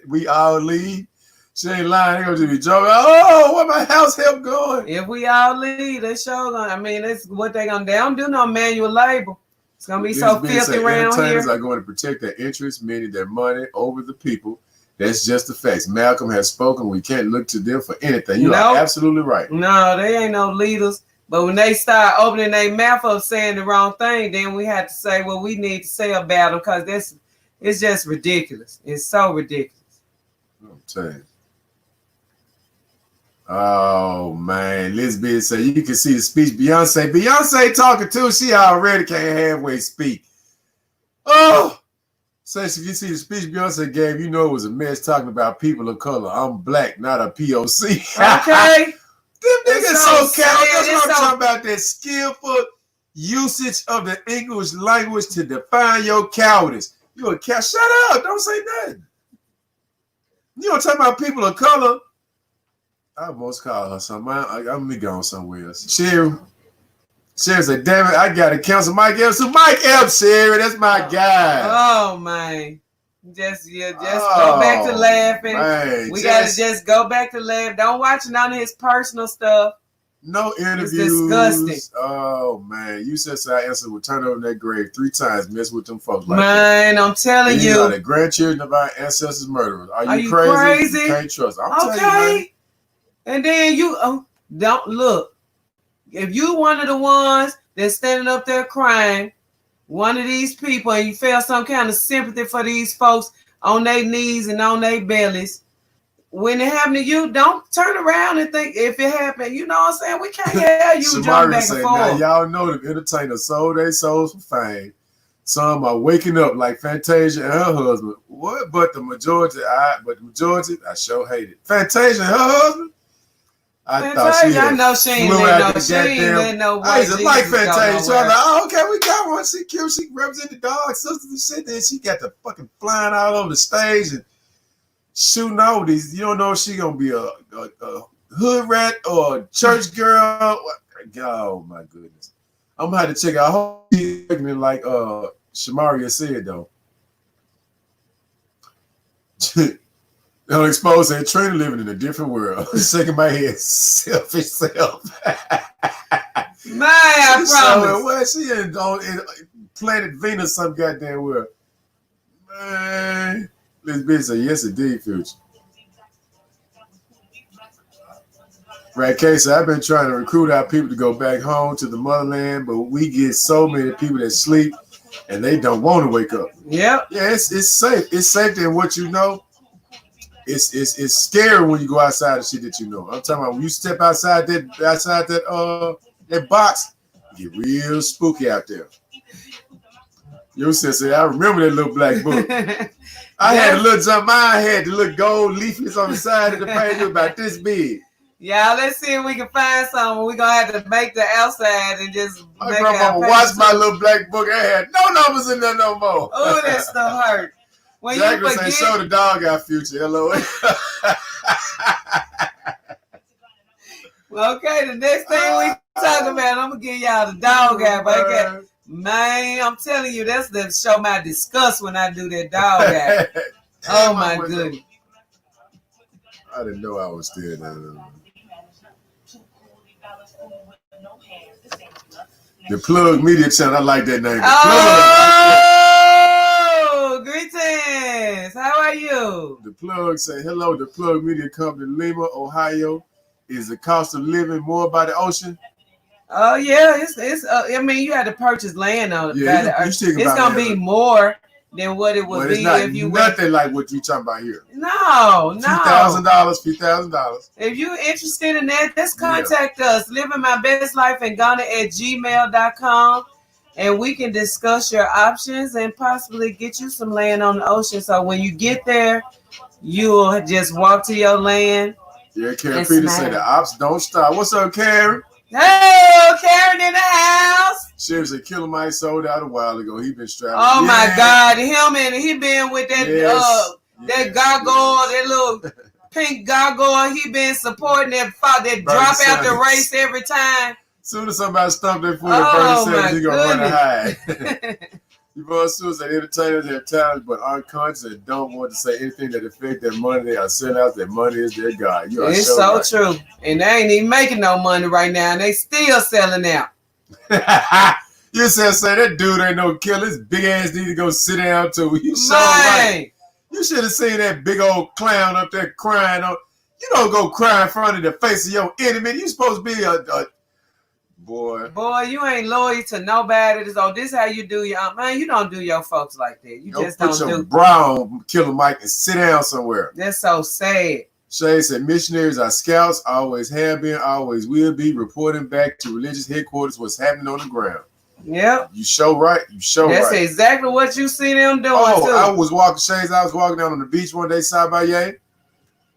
we all leave. She ain't lying. They gonna just be joking. Oh, where my house help going? If we all leave, they sure gonna. That's what they gonna do. They don't do no manual labor. It's gonna be so filthy around here. Entertainers are going to protect their interests, meaning their money, over the people. That's just the facts. Malcolm has spoken. We can't look to them for anything. You are absolutely right. No, they ain't no leaders. But when they start opening their mouth up saying the wrong thing, then we have to say what we need to say about them, because it's just ridiculous. It's so ridiculous. I'm telling you. Oh man, Elizabeth said you can see the speech Beyonce talking too. She already can't halfway speak. Oh, says if you see the speech Beyonce gave, you know it was a mess talking about people of color. I'm black, not a POC. Okay. Them niggas so careful. That's what I'm talking about. That skillful usage of the English language to define your cowardice. You a cat? Shut up! Don't say nothing. You don't talk about people of color. I almost called her something. I'm gonna be going somewhere else. Sherry said, damn it, I gotta cancel Mike Epps. So Mike Epps, Sherry, that's my guy. Oh man. Just go back to laughing. Man, we gotta just go back to laughing. Don't watch none of his personal stuff. No interviews. It's disgusting. Oh man. You said so I answered would turn over that grave 3 times, mess with them folks like man, that. I'm telling you. These are the grandchildren of our ancestors murderers. Are you crazy? You can't trust. I'm telling you, man. And then you don't look. If you one of the ones that's standing up there crying, one of these people, and you feel some kind of sympathy for these folks on their knees and on their bellies, when it happened to you, don't turn around and think if it happened. You know what I'm saying? We can't hear you jump back and forth. Now, y'all know the entertainers sold their souls for fame. Some are waking up like Fantasia and her husband. What? But the majority, I sure hate it. Fantasia and her husband? I thought she I know she ain't let no I used to like Fantasia. So I'm like, oh, okay, we got one. She cute. She represents the dog sisters and shit. Then she got the fucking flying all over the stage and shooting all these. You don't know if she gonna be a hood rat or a church girl. Oh my goodness. I'm gonna have to check out. I hope she's pregnant like Shamaria said though. They'll expose that Trina living in a different world. Shaking my head, selfish self. Man, I promise. Well, she in planet Venus, some goddamn world. Man, this bitch say yes, indeed, Phu'Cha. Right, Casey, I've been trying to recruit our people to go back home to the motherland, but we get so many people that sleep and they don't want to wake up. Yep. Yeah, it's safe. It's safer than what you know. It's scary when you go outside the shit that you know. I'm talking about when you step outside that box, you get real spooky out there. Your sister, I remember that little black book. I had a little jump. I had the little gold leaflets on the side of the page about this big. Yeah, let's see if we can find something. We're gonna have to make the outside and just my grandma watched my little black book. I had no numbers in there no more. Oh, that stuff hurt. When Jacqueline say, show the dog out, Phu'Cha. Hello. Okay, the next thing we talk about, I'm gonna give y'all the dog out. Okay. Man, I'm telling you, that's the show my disgust when I do that dog out. Oh my goodness. I didn't know I was still there. The Plug Media Channel, I like that name. Oh, greetings. How are you? The Plug say, hello, the Plug Media Company, Lima, Ohio. Is the cost of living more by the ocean? Oh, yeah. It's. I mean, you had to purchase land on it. Yeah, it's going to be more than what it would be if you nothing like what you talking about here. No. $2,000. If you're interested in that, just contact us. LivingmybestlifeinGhana@gmail.com, and we can discuss your options and possibly get you some land on the ocean. So when you get there, you'll just walk to your land. Yeah, Karen Peter said the ops don't stop. What's up, Karen? Hey, Karen in the house. Sheriff said Killer Mike sold out a while ago. He been strapped. Oh my God, him and he been with that that gargoyle, that little pink gargoyle. He been supporting that drop out the race every time. Soon as somebody stumped their foot at 37, he gonna run and hide. You know, suicide entertainers have talent, but unconscious and don't want to say anything that affect their money. They are selling out. Their money is their God. It's so true. And they ain't even making no money right now. And they still selling out. You say that dude ain't no killer. His big ass need to go sit down too. You so right. You should have seen that big old clown up there crying. You don't go cry in front of the face of your enemy. You supposed to be a boy, you ain't loyal to nobody. So this how you do your man. You don't do your folks like that. You just don't do. Brown Killer Mike and sit down somewhere. That's so sad. Shay said missionaries are scouts, always have been, always will be, reporting back to religious headquarters what's happening on the ground. Yep. You show right. That's exactly what you see them doing. Too. I was walking down on the beach one day, Sabaye.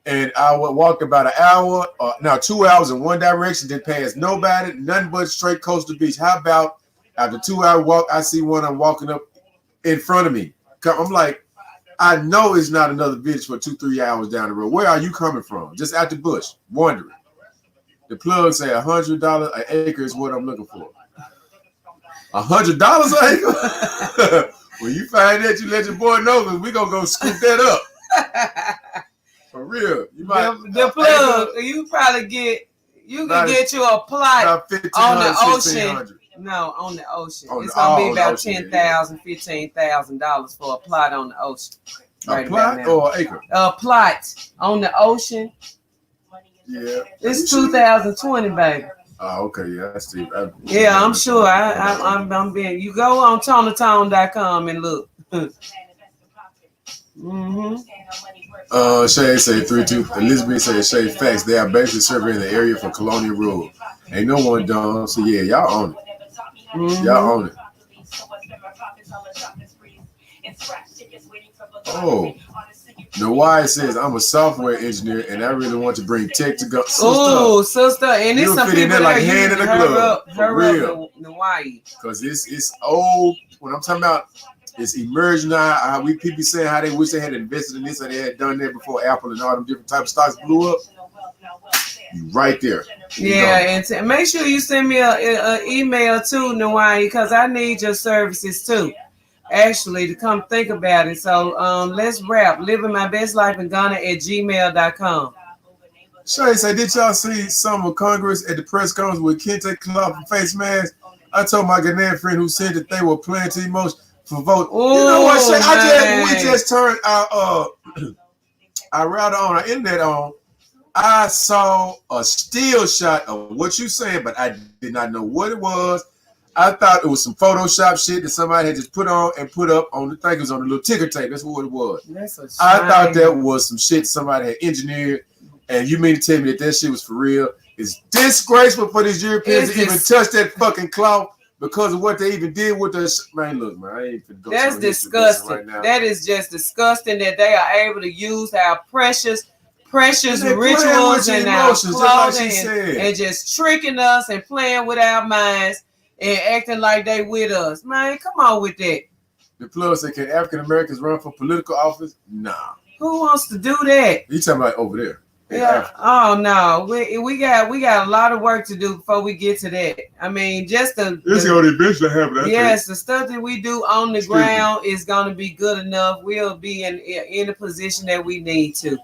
And I walked about an hour, 2 hours in one direction, didn't pass nobody, nothing but straight coastal beach. How about after 2 hour walk, I see one I'm walking up in front of me. I'm like, I know it's not another village for 2-3 hours down the road. Where are you coming from? Just out the bush, wondering. The plug say $100 an acre is what I'm looking for. $100 an acre? When you find that, you let your boy know, because we're going to go scoop that up. For real, you might the plug. You probably get you get you a plot on the ocean. No, on the ocean. It's gonna be about $10,000, $15,000 for a plot on the ocean. Right, a plot or an acre? A plot on the ocean. Yeah, it's 2020, baby. Oh, okay, yeah, I see. Yeah, I'm sure. I'm being. You go on tonatone.com and look. Shay say 3-2. Elizabeth says Shay facts. They are basically surveying the area for colonial rule. Ain't no one done. So yeah, y'all own it. Y'all own it. Oh, Nawai says, I'm a software engineer and I really want to bring tech to go. Oh, sister. And there's some people like that hand in a glove. Her up Hawaii. Because it's old. When I'm talking about it's emerging now, how we people saying how they wish they had invested in this or they had done that before Apple and all them different type of stocks blew up. You right there. Yeah, and make sure you send me an email too, Nawai, because I need your services too. Actually, to come think about it. So let's wrap. LivingmybestlifeinGhana at gmail.com. Shay say, did y'all see some of Congress at the press conference with Kente cloth and face mask? I told my Ghanaian friend who said that they were playing to emotion for vote. Ooh, you know what, Shay? We just turned our router on, our internet on. I saw a still shot of what you saying, but I did not know what it was. I thought it was some Photoshop shit that somebody had just put on and put up on the thing. It was on the little ticker tape. That's what it was. I thought that was some shit somebody had engineered. And you mean to tell me that shit was for real? It's disgraceful for these Europeans to even touch that fucking cloth because of what they even did with us. Man, look, man, I ain't finna go. That's disgusting. Right now. That is just disgusting that they are able to use our precious rituals and our clothing and just tricking us and playing with our minds and acting like they with us. Man, come on with that. The plug said, can African Americans run for political office? Nah. Who wants to do that? You talking about over there? Yeah. Oh no, we got a lot of work to do before we get to that. I mean, just the the stuff that we do on the ground is gonna be good enough. We'll be in the position that we need to.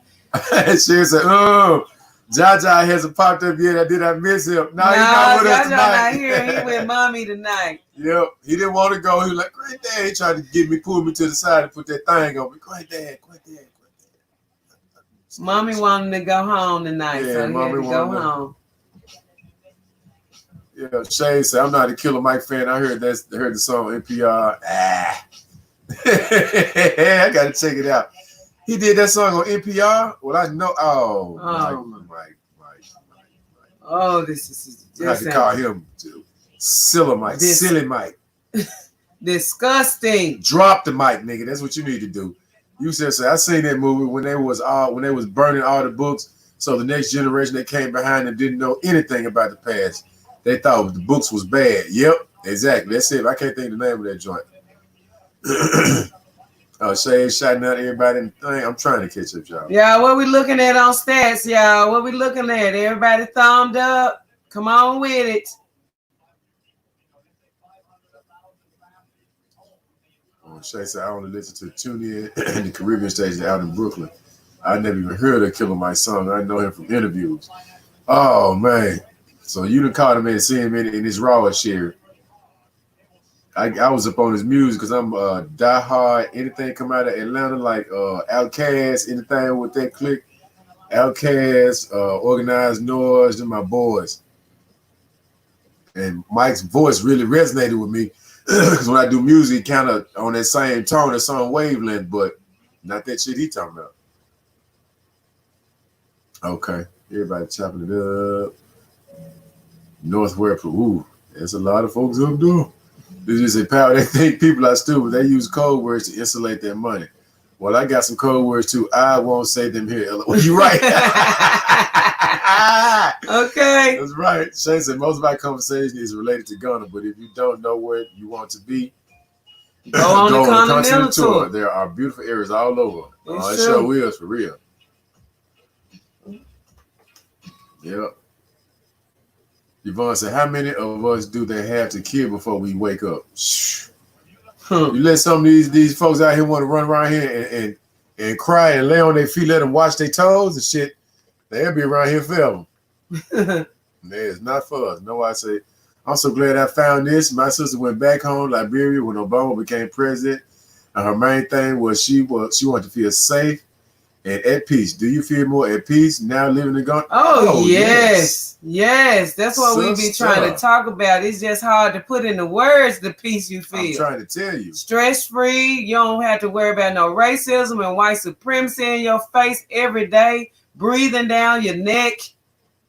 She said, "Oh, Jaja hasn't popped up yet. Did I miss him? No, he's not with us tonight. Not here. He with mommy tonight. Yep, he didn't want to go. He was like, great dad. He tried to pull me to the side and put that thing on me. Great dad. Mommy wanted to go home tonight, so he had to go home. Yeah, Shay said, I'm not a Killer Mike fan. I heard the song NPR. I gotta check it out. He did that song on NPR. Well, I know. Mike. Oh, this is I have to call him Silly Mike. Disgusting. Drop the mic, nigga. That's what you need to do. You said so. I seen that movie when they was burning all the books. So the next generation that came behind them didn't know anything about the past. They thought the books was bad. Yep, exactly. That's it. I can't think of the name of that joint. Shay shouting out everybody in the thing. I'm trying to catch up, y'all. Yeah, what we looking at on stats, y'all? What we looking at? Everybody thumbed up. Come on with it. Shay said, I only listen to Tune In and the Caribbean station out in Brooklyn. I never even heard of Killer Mike song. I know him from interviews. Oh, man. So you done caught him and seen him in his raw share. I was up on his music because I'm diehard. Anything come out of Atlanta, like Outkast, anything with that clique. Outkast, Organized Noise, they're my boys. And Mike's voice really resonated with me. Because when I do music, kind of on that same tone, that same wavelength, but not that shit he talking about. Okay, everybody chopping it up. Northwest, ooh, there's a lot of folks up there. They just say, pal, they think people are stupid. They use code words to insulate their money. Well, I got some code words too. I won't say them here. Well, you're right. Okay. That's right. Shane said most of our conversation is related to Ghana, but if you don't know where you want to be, go on the continental tour. There are beautiful areas all over. It sure is for real. Yep. Yvonne said, how many of us do they have to kill before we wake up? You let some of these folks out here want to run around here and cry and lay on their feet, let them wash their toes and shit. They'll be around here forever. It's not for us. No, I say, I'm so glad I found this. My sister went back home, Liberia, when Obama became president. And her main thing was she wanted to feel safe and at peace. Do you feel more at peace now living in Ghana? Oh yes. Yes. That's what we be trying to talk about. It's just hard to put in the words the peace you feel. I'm trying to tell you. Stress-free. You don't have to worry about no racism and white supremacy in your face every day. Breathing down your neck.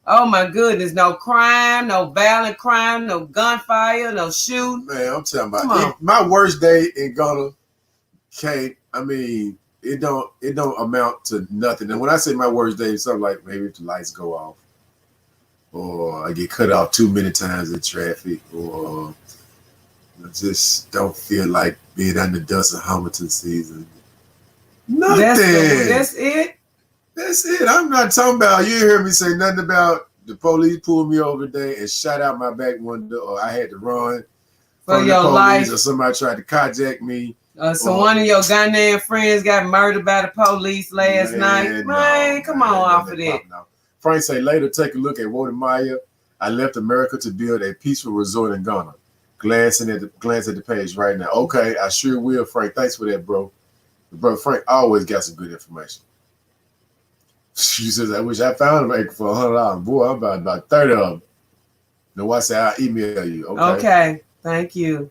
Oh my goodness. No crime, no violent crime, no gunfire, no shooting. Man, I'm talking about my worst day in Ghana can't. I mean, it don't amount to nothing. And when I say my worst day, something like maybe if the lights go off, or I get cut off too many times in traffic, or I just don't feel like being under dust of Hamilton season. Nothing. That's it. That's it. I'm not talking about. You hear me say nothing about the police pulled me over today and shot out my back window, or I had to run For from your the police, life. or somebody tried to carjack me. So one of your Ghanaian friends got murdered by the police last night. Man, come on off of that. Frank say later, take a look at Wodemaya. I left America to build a peaceful resort in Ghana. Glance at the page right now. Okay, I sure will, Frank. Thanks for that, bro. Bro, Frank always got some good information. She says, I wish I found a for $100. Boy, I'm about 30 of them. No, I say I'll email you. Okay. Thank you.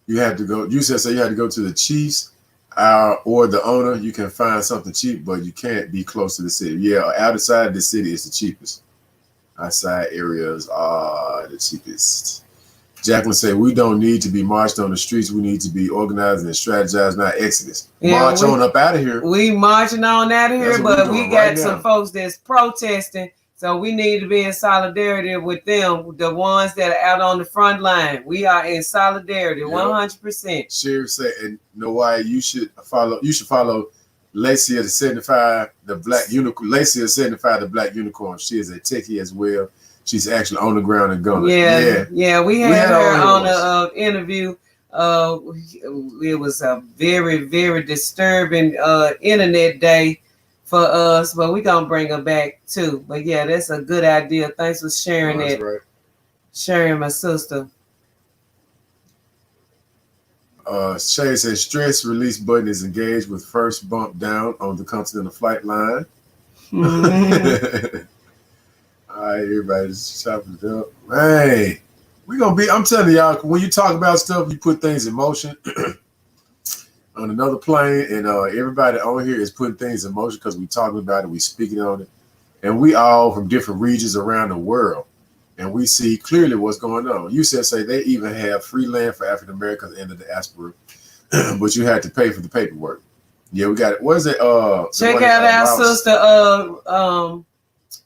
You have to go. You said so you had to go to the chiefs or the owner. You can find something cheap, but you can't be close to the city. Yeah, outside the city is the cheapest. Outside areas are the cheapest. Jacqueline said, we don't need to be marched on the streets. We need to be organized and strategized, not exodus. Yeah, march on up out of here. We marching on out of here, but we got some folks that's protesting. So we need to be in solidarity with them, the ones that are out on the front line. We are in solidarity, 100%. Sheriff said, and you know why you should follow Lacey the 75, the black unicorn. Lacey is 75, the black unicorn. She is a techie as well. She's actually on the ground in Ghana. Yeah. We had her on an interview. It was a very, very disturbing internet day for us, but we're gonna bring her back too. But yeah, that's a good idea. Thanks for sharing that. Right. Sharing, my sister. Shay says stress release button is engaged with first bump down on the continental flight line. Mm-hmm. All right, everybody's chopping it up. Man, I'm telling y'all, when you talk about stuff, you put things in motion. On another plane, and everybody on here is putting things in motion because we talking about it, we speaking on it, and we all from different regions around the world, and we see clearly what's going on. You said say they even have free land for African Americans in the diaspora, but you had to pay for the paperwork. Yeah, we got it. What is it? Check out our sister.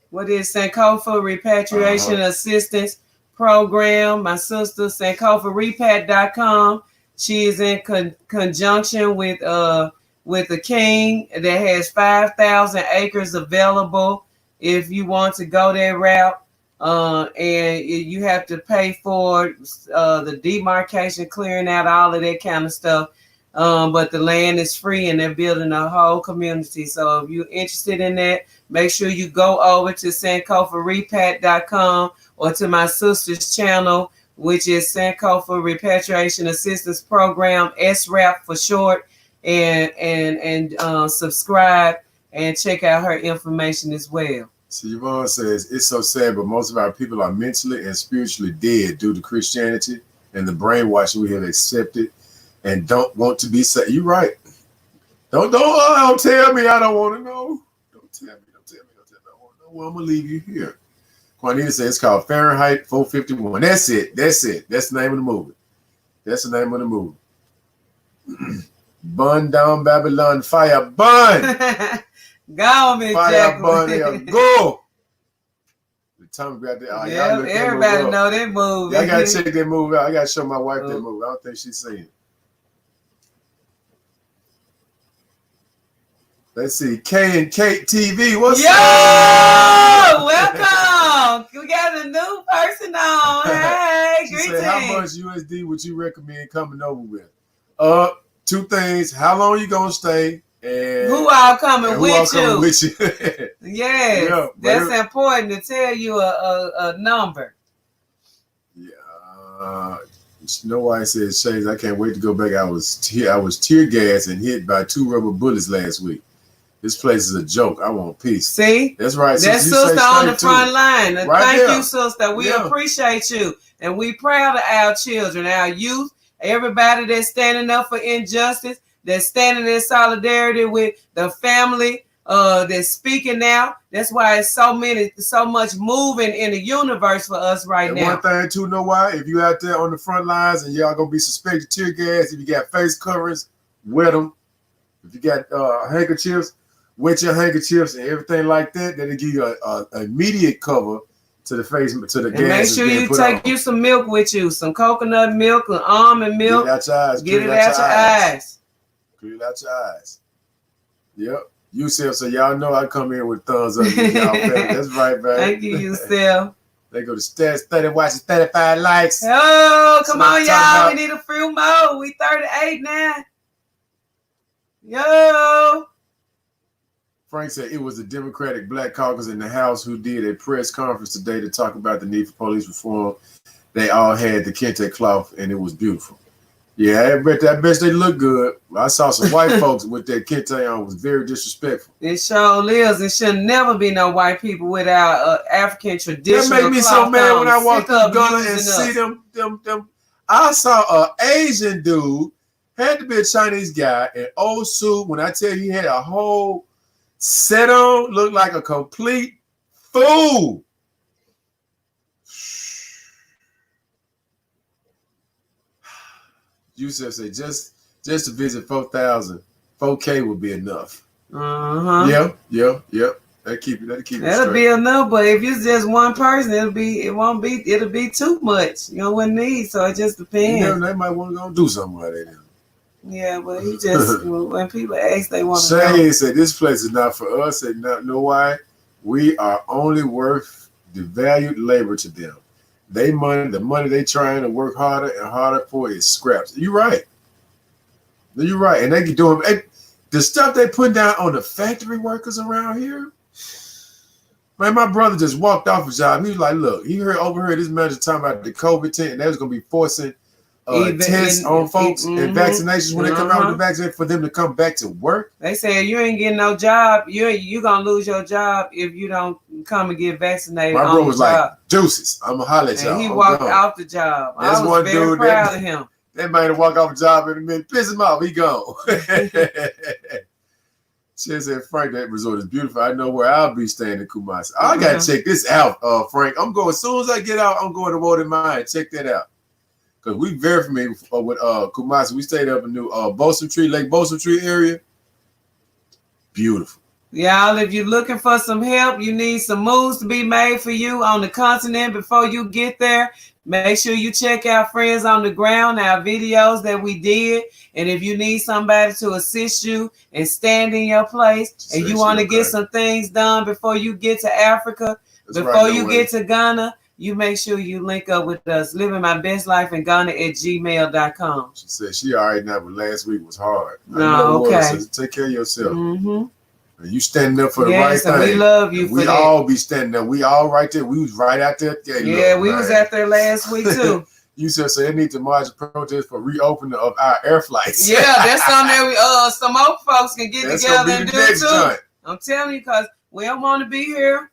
What is Sankofa Repatriation Assistance Program? My sister, SankofaRepat.com. She is in conjunction with the king that has 5,000 acres available if you want to go that route. And you have to pay for the demarcation, clearing out all of that kind of stuff. But the land is free and they're building a whole community. So if you're interested in that, make sure you go over to SankofaRepat.com or to my sister's channel, which is Sankofa Repatriation Assistance Program, SRAP for short, and subscribe and check out her information as well. So Yvonne says, it's so sad, but most of our people are mentally and spiritually dead due to Christianity and the brainwashing we have accepted and don't want to be saved. You're right. Don't tell me I don't want to know. Don't tell me. I want to know. Well, I'm going to leave you here. Juanita says it's called Fahrenheit 451. That's it. That's the name of the movie. Burn down Babylon, fire burn. Go, Miss Fire burn there. Go. The time got that. Everybody know that movie. I gotta check that movie out. I gotta show my wife that movie. I don't think she's seen it. Let's see. K and Kate TV. What's up? Welcome. We got a new person on. Hey, greetings. How much USD would you recommend coming over with? Two things. How long you gonna stay? And who all coming with you? Yes, yeah, that's important to tell you a number. Yeah. Snow White says, Shays, I can't wait to go back. I was tear gassed and hit by 2 rubber bullets last week. This place is a joke. I want peace. See? That's right. That's sister on the front line. Right Thank there. you, sister. We appreciate you. And we proud of our children, our youth, everybody that's standing up for injustice, that's standing in solidarity with the family, that's speaking out. That's why it's so much moving in the universe for us right now. One thing too, know why? If you out there on the front lines and y'all gonna be suspected tear gas, if you got face coverings wet them. If you got handkerchiefs, wet your handkerchiefs and everything like that. That'll give you a immediate cover to the face, to the gas. And make sure you take you some milk with you, some coconut milk or almond milk. Get it out your eyes. Get it out your eyes. Clear it out your eyes. Yep. Yusef, so y'all know I come in with thumbs up. That's right, man. Thank you, Yusef. They go to stats 30 watches, 35 likes. Oh, come on, y'all. We need a few more. We 38 now. Yo. Frank said it was the Democratic Black Caucus in the House who did a press conference today to talk about the need for police reform. They all had the kente cloth, and it was beautiful. Yeah, I bet they look good. I saw some white folks with that kente on. It was very disrespectful. It sure is. It should never be no white people without African traditional. That made me so mad when I walked through Ghana and see them. I saw an Asian dude, had to be a Chinese guy, in old suit. When I tell you he had a whole set on, looked like a complete fool. Yusef said just to visit 4,000, 4K would be enough. Yep. That'll keep it straight. Be enough, but if it's just one person, it'll be too much. You know what need, so it just depends. You know, they might want to go do something like that. Yeah, but he just when people ask, they want to Shane said this place is not for us. And not know why? We are only worth the valued labor to them. The money they trying to work harder and harder for is scraps. You're right. And they can do them. The stuff they put down on the factory workers around here. Man, my brother just walked off a job. He was like, look, he overheard this manager talking about the COVID thing, and they was going to be forcing tests on folks and vaccinations when they come out with the vaccine for them to come back to work. They said you ain't getting no job. You gonna lose your job if you don't come and get vaccinated. My bro was like, deuces, I'm gonna holler at y'all. And he walked off the job. That's I was one very dude proud of him. That man to walk off a job in a minute, piss him off, he gone. She said, Frank, that resort is beautiful. I know where I'll be staying in Kumasi. I gotta check this out, Frank. I'm going as soon as I get out. I'm going to Woden Mine. Check that out. Because we very familiar with Kumasi. We stayed up in New Lake Balsam Tree area. Beautiful. Y'all, if you're looking for some help, you need some moves to be made for you on the continent before you get there. Make sure you check out Friends on the Ground, our videos that we did. And if you need somebody to assist you and stand in your place, and you want to get some things done before you get to Africa, before you get to Ghana, you make sure you link up with us. Livingmybestlifeinghana@gmail.com. She said she all right now, but last week was hard. No, okay. So take care of yourself. And you standing up for the right thing. We love you. We all be standing up. We all right there. We was right out there. Yeah, we was out there last week too. You said so they need to march a protest for reopening of our air flights. Yeah, that's something that some old folks can get together and do too. Joint. I'm telling you, because we don't want to be here.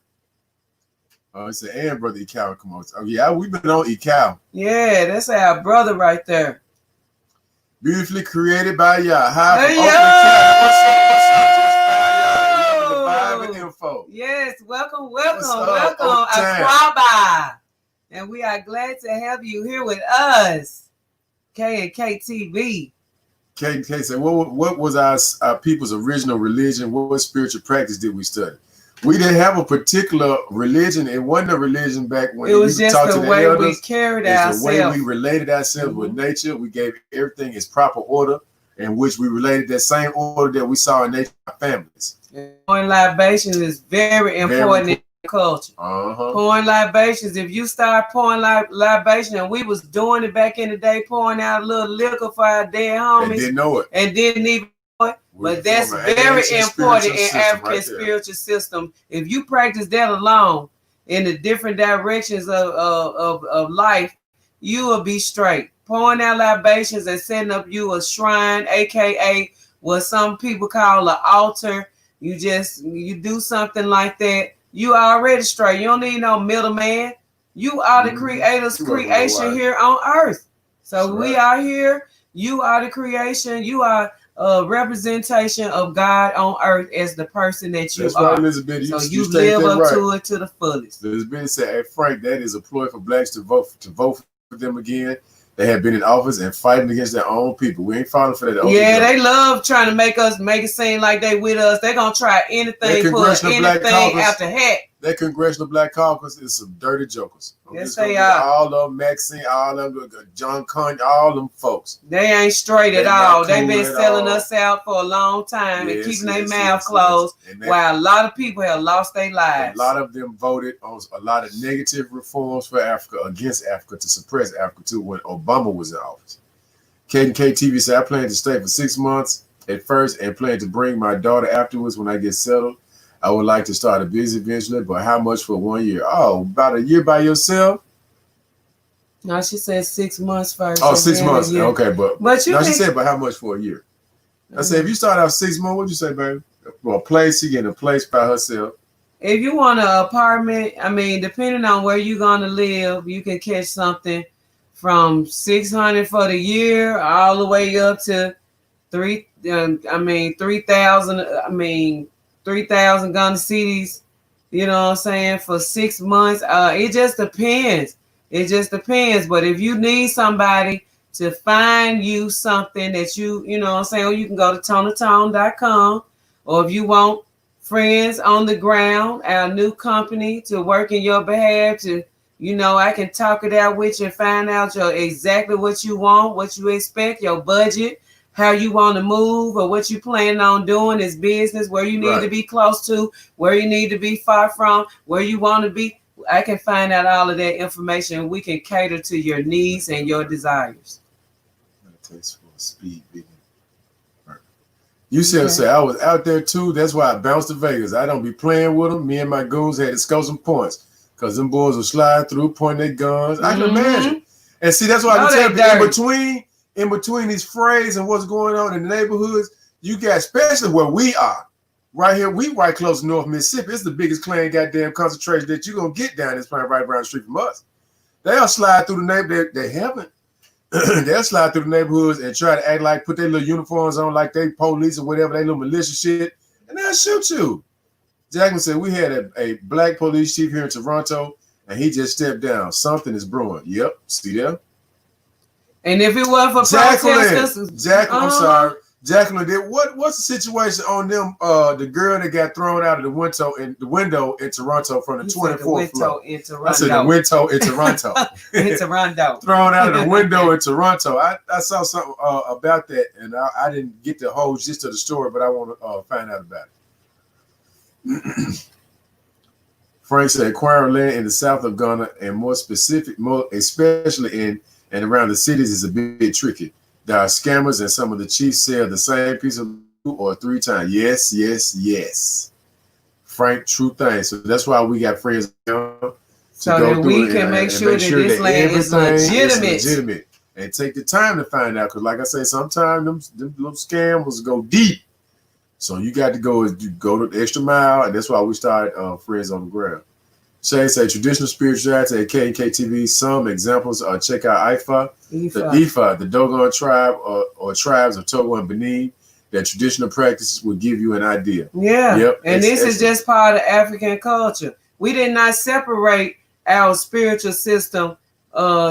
Oh, it's an and brother Ecal come on. Oh yeah, we've been on Ecal. Yeah, that's our brother right there. Beautifully created by y'all. Hi from Oakland, info. Yes, welcome. Aquaba. And we are glad to have you here with us. K and KTV. K said, what was our people's original religion? What spiritual practice did we study? We didn't have a particular religion. It wasn't a religion back when. It was just the way we carried ourselves. The way we related ourselves with nature. We gave everything its proper order, in which we related that same order that we saw in nature, our families. Pouring libations is very important in culture. Pouring libations. If you start pouring libation, and we was doing it back in the day, pouring out a little liquor for our dead homies. And didn't know it. And didn't even. But that's very important in African spiritual system. If you practice that alone in the different directions of life, you will be straight. Pouring out libations and setting up you a shrine, aka what some people call an altar. You do something like that. You already straight. You don't need no middleman. You are the creator's creation here on earth. So we are here. You are the creation. You are a representation of God on earth as the person that you are. Right, Elizabeth. So you live up to it to the fullest. Elizabeth said, hey, Frank, that is a ploy for blacks to vote for them again. They have been in office and fighting against their own people. We ain't falling for that. Yeah, they love trying to make it seem like they with us. They're gonna try anything, pull anything out the hat. That Congressional Black Caucus is some dirty jokers. Yes, they are. All of them, Maxine, all of them, John Conyers, all them folks. They ain't straight at all. They've been selling us out for a long time and keeping their mouth closed while a lot of people have lost their lives. A lot of them voted on a lot of negative reforms for Africa, against Africa, to suppress Africa too when Obama was in office. KTV said, I plan to stay for 6 months at first and plan to bring my daughter afterwards when I get settled. I would like to start a business eventually, but how much for 1 year? Oh, about a year by yourself? No, she said 6 months first. Oh, 6 months. Okay, but you she said, but how much for a year? I said, if you start out 6 months, what'd you say, baby? For a place, she getting a place by herself. If you want an apartment, I mean, depending on where you're gonna live, you can catch something from $600 for the year all the way up to 3,000. 3,000 Ghana cities, you know what I'm saying, for 6 months. It just depends. But if you need somebody to find you something that you know what I'm saying, or you can go to tonatone.com, or if you want friends on the ground, our new company to work in your behalf, to, you know, I can talk it out with you and find out exactly what you want, what you expect, your budget, how you want to move, or what you plan on doing is business, where you need to be close to, where you need to be far from, where you want to be. I can find out all of that information. We can cater to your needs and your desires. You said, say I was out there too. That's why I bounced to Vegas. I don't be playing with them. Me and my goons had to score some points because them boys will slide through, pointing their guns. I can imagine. And see, that's why I can tell you, in between these frays and what's going on in the neighborhoods, you got, especially where we are, right here, we right close to North Mississippi. It's the biggest clan goddamn concentration that you're going to get down this point right around the street from us. They'll slide through the neighborhood. They haven't. They'll slide through the neighborhoods and try to act like, put their little uniforms on like they police or whatever, they little militia shit, and they'll shoot you. Jackman said, we had a black police chief here in Toronto, and he just stepped down. Something is brewing. Yep, see there? And if it wasn't for protesters, I'm sorry. Jacqueline did what's the situation on them? The girl that got thrown out of the window in Toronto from the 24th floor. I said the window in Toronto. In Toronto. Thrown out of the window in Toronto. I saw something about that, and I didn't get the whole gist of the story, but I want to find out about it. Frank said acquiring land in the south of Ghana, and especially in and around the cities, is a bit tricky. There are scammers, and some of the chiefs sell the same piece of 2 or 3 times. Yes. Frank, true thing. So that's why we got friends to so go that through we can make sure that this land is legitimate. And take the time to find out. Because like I say, sometimes them little scammers go deep. So you got to go the extra mile, and that's why we started Friends on the Ground. Shay say traditional spirituality at KTV. Some examples are check out Ifa, the Dogon tribe or tribes of Togo and Benin. Their traditional practices will give you an idea. Yeah. Yep. And this is just part of African culture. We did not separate our spiritual system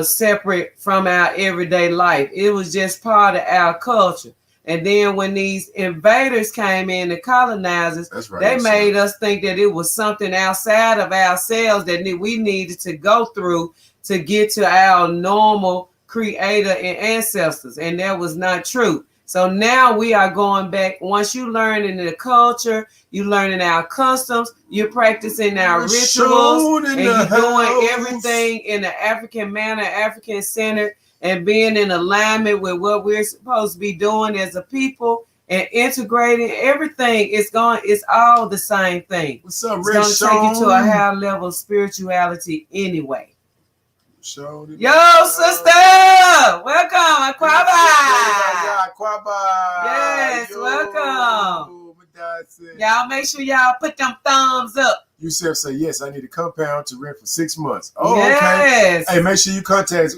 separate from our everyday life. It was just part of our culture. And then when these invaders came in, the colonizers, they made us think that it was something outside of ourselves that we needed to go through to get to our normal creator and ancestors. And that was not true. So now we are going back. Once you learn in the culture, you learn in our customs, you're practicing our rituals, and you're doing everything in an African manner, African centered, and being in alignment with what we're supposed to be doing as a people and integrating everything. It's all the same thing. What's up, Rick? It's going to take you to a higher level of spirituality anyway. Yo, sister! Welcome, Akwaba! Yes, welcome. Y'all make sure y'all put them thumbs up. Yusef say, yes, I need a compound to rent for 6 months. Oh, yes. Okay. Hey, make sure you contact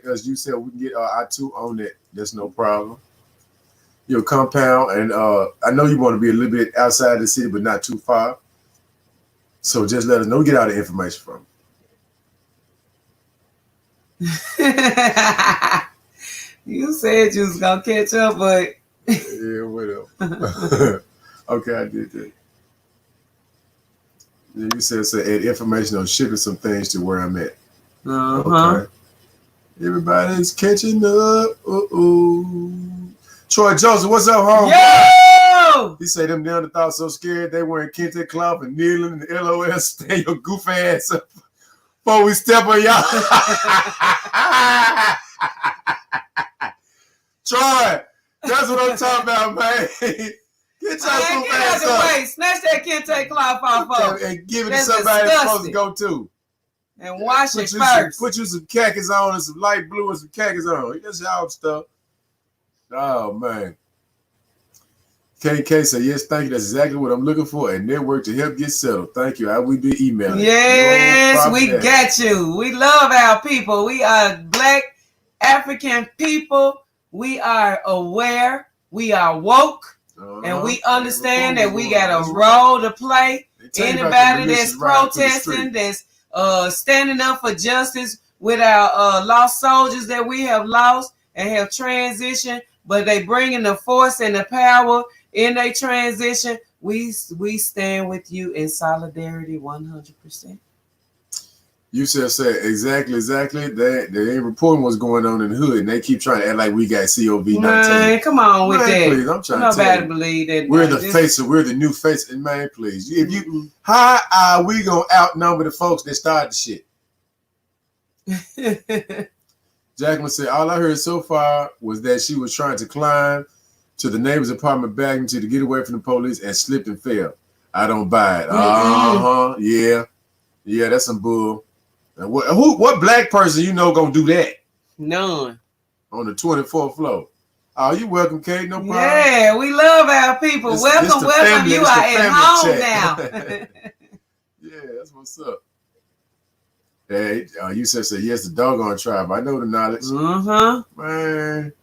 us. You said we can get I2 on that. That's no problem. Your compound, and I know you want to be a little bit outside the city, but not too far. So just let us know. Get all the information from You said you was gonna catch up, but yeah, whatever. Okay, I did that. Yeah, you said add information on shipping some things to where I'm at. Okay. Everybody's catching up. Troy Joseph, what's up, home? Yo! He said them Neanderthals so scared they wearing kente cloth and kneeling and LOL. Stay your goof ass up before we step on y'all. Troy, that's what I'm talking about, man. Get your goof ass out up. the way. Snatch that kente cloth off and give it to somebody that's supposed to go to. And wash it first. Put you some khakis on and some light blue and some khakis on. That's y'all stuff. Oh, man. KK said, yes, thank you. That's exactly what I'm looking for. A network to help get settled. Thank you. I will be emailing. Yes, we got you. We love our people. We are Black African people. We are aware. We are woke. And we understand that we got a role to play. Anybody that's protesting, that's standing up for justice with our lost soldiers that we have lost and have transitioned, but they bringing the force and the power in their transition. We stand with you in solidarity 100%. You said exactly. They ain't reporting what's going on in the hood, and they keep trying to act like we got COVID-19. Man, come on with that. Please, I'm trying to tell you. Believe that. We're the face, we're the new face, and man, please. If you, how are we gonna outnumber the folks that started the shit? Jacqueline said, all I heard so far was that she was trying to climb to the neighbor's apartment back to get away from the police and slipped and fell. I don't buy it. Yeah, that's some bull. And what Black person you know gonna do that? None. On the 24th floor. Oh, you welcome, Kate. No problem. Yeah, we love our people. Welcome. Family, you are at home now. Yeah, that's what's up. Hey, you said yes, the doggone tribe. I know the knowledge. Man.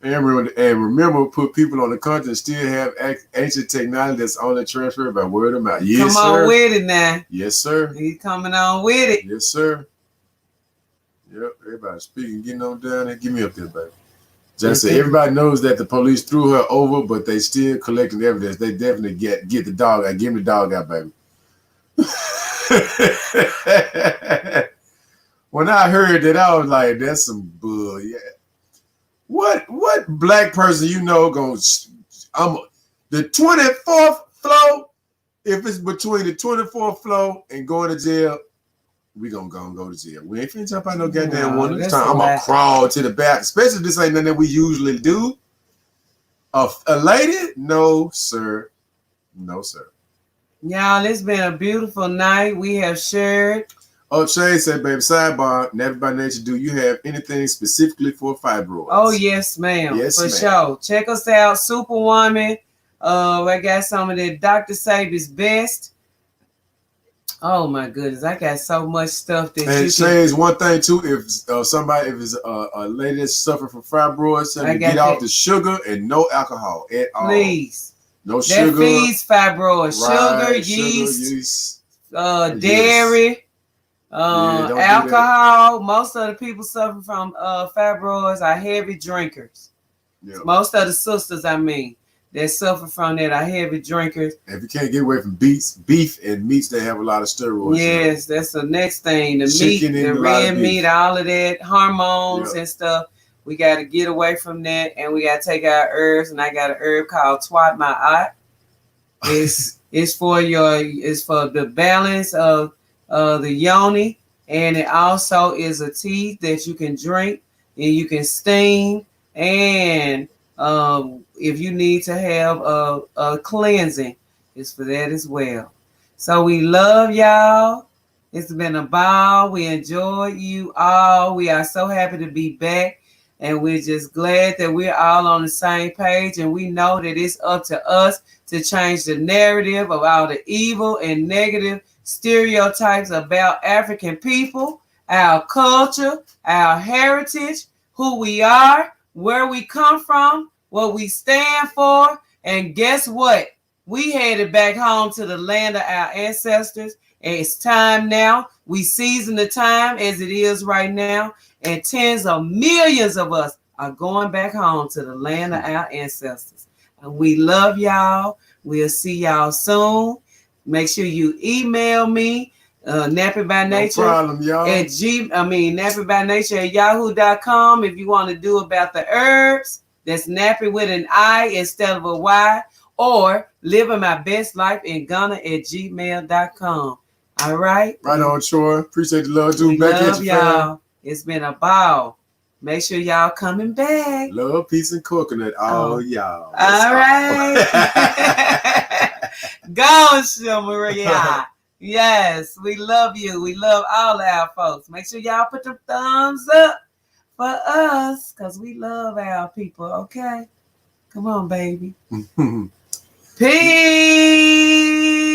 And remember, put people on the country and still have ancient technology that's only transferred by word of mouth. Yes, sir. Come on with it now. Yes, sir. He's coming on with it. Yes, sir. Yep, everybody speaking, getting on down there. Give me up there, baby. Just say everybody knows that the police threw her over, but they still collecting evidence. They definitely get the dog out. Give me the dog out, baby. When I heard that, I was like, that's some bull. Yeah. What Black person you know gonna the 24th floor? If it's between the 24th floor and going to jail, we gonna go to jail. We ain't finna jump out no goddamn one at a time. I'm gonna crawl to the back, especially if this ain't nothing that we usually do. A lady? No, sir. No, sir. Y'all, it's been a beautiful night. We have shared. Oh, Shane said, baby, sidebar, Nappy by Nature, do you have anything specifically for fibroids? Oh, yes, ma'am. Yes, for sure. Check us out, Superwoman. I got some of the Dr. Sabi's best. Oh, my goodness. I got so much stuff that and Shane's one thing, too, if it's a lady that's suffering from fibroids, get off the sugar and no alcohol at all. Please. No sugar. That feeds fibroids. Right, sugar, yeast, dairy. Alcohol. Most of the people suffering from fibroids are heavy drinkers. Yep. Most of the sisters, that suffer from that are heavy drinkers. If you can't get away from beef and meats, they have a lot of steroids. Yes, that's the next thing. The chicken meat, the red meat, all of that, hormones and stuff. We got to get away from that, and we got to take our herbs. And I got an herb called Twat Ma'at. It's for the balance of the yoni, and it also is a tea that you can drink and you can steam, and if you need to have a cleansing, it's for that as well. So we love y'all. It's been a ball. We enjoy you all. We are so happy to be back, and we're just glad that we're all on the same page, and we know that it's up to us to change the narrative of all the evil and negative stereotypes about African people, our culture, our heritage, who we are, where we come from, what we stand for. And guess what? We headed back home to the land of our ancestors. And it's time now. We season the time as it is right now. and tens of millions of us are going back home to the land of our ancestors. And we love y'all. We'll see y'all soon. Make sure you email me, Nappy by Nature. No problem, y'all. Nappy by Nature at yahoo.com. If you want to do about the herbs, that's Nappy with an I instead of a Y, or Livingmybestlifeinghana at gmail.com. All right? Right on, Troy. Appreciate the love, too. We Back love at you, y'all. fam. It's been a ball. Make sure y'all coming back. Love, peace, and coconut. All y'all. All right. Go, Maria. Yes, we love you. We love all our folks. Make sure y'all put the thumbs up for us, because we love our people, okay? Come on, baby. Peace.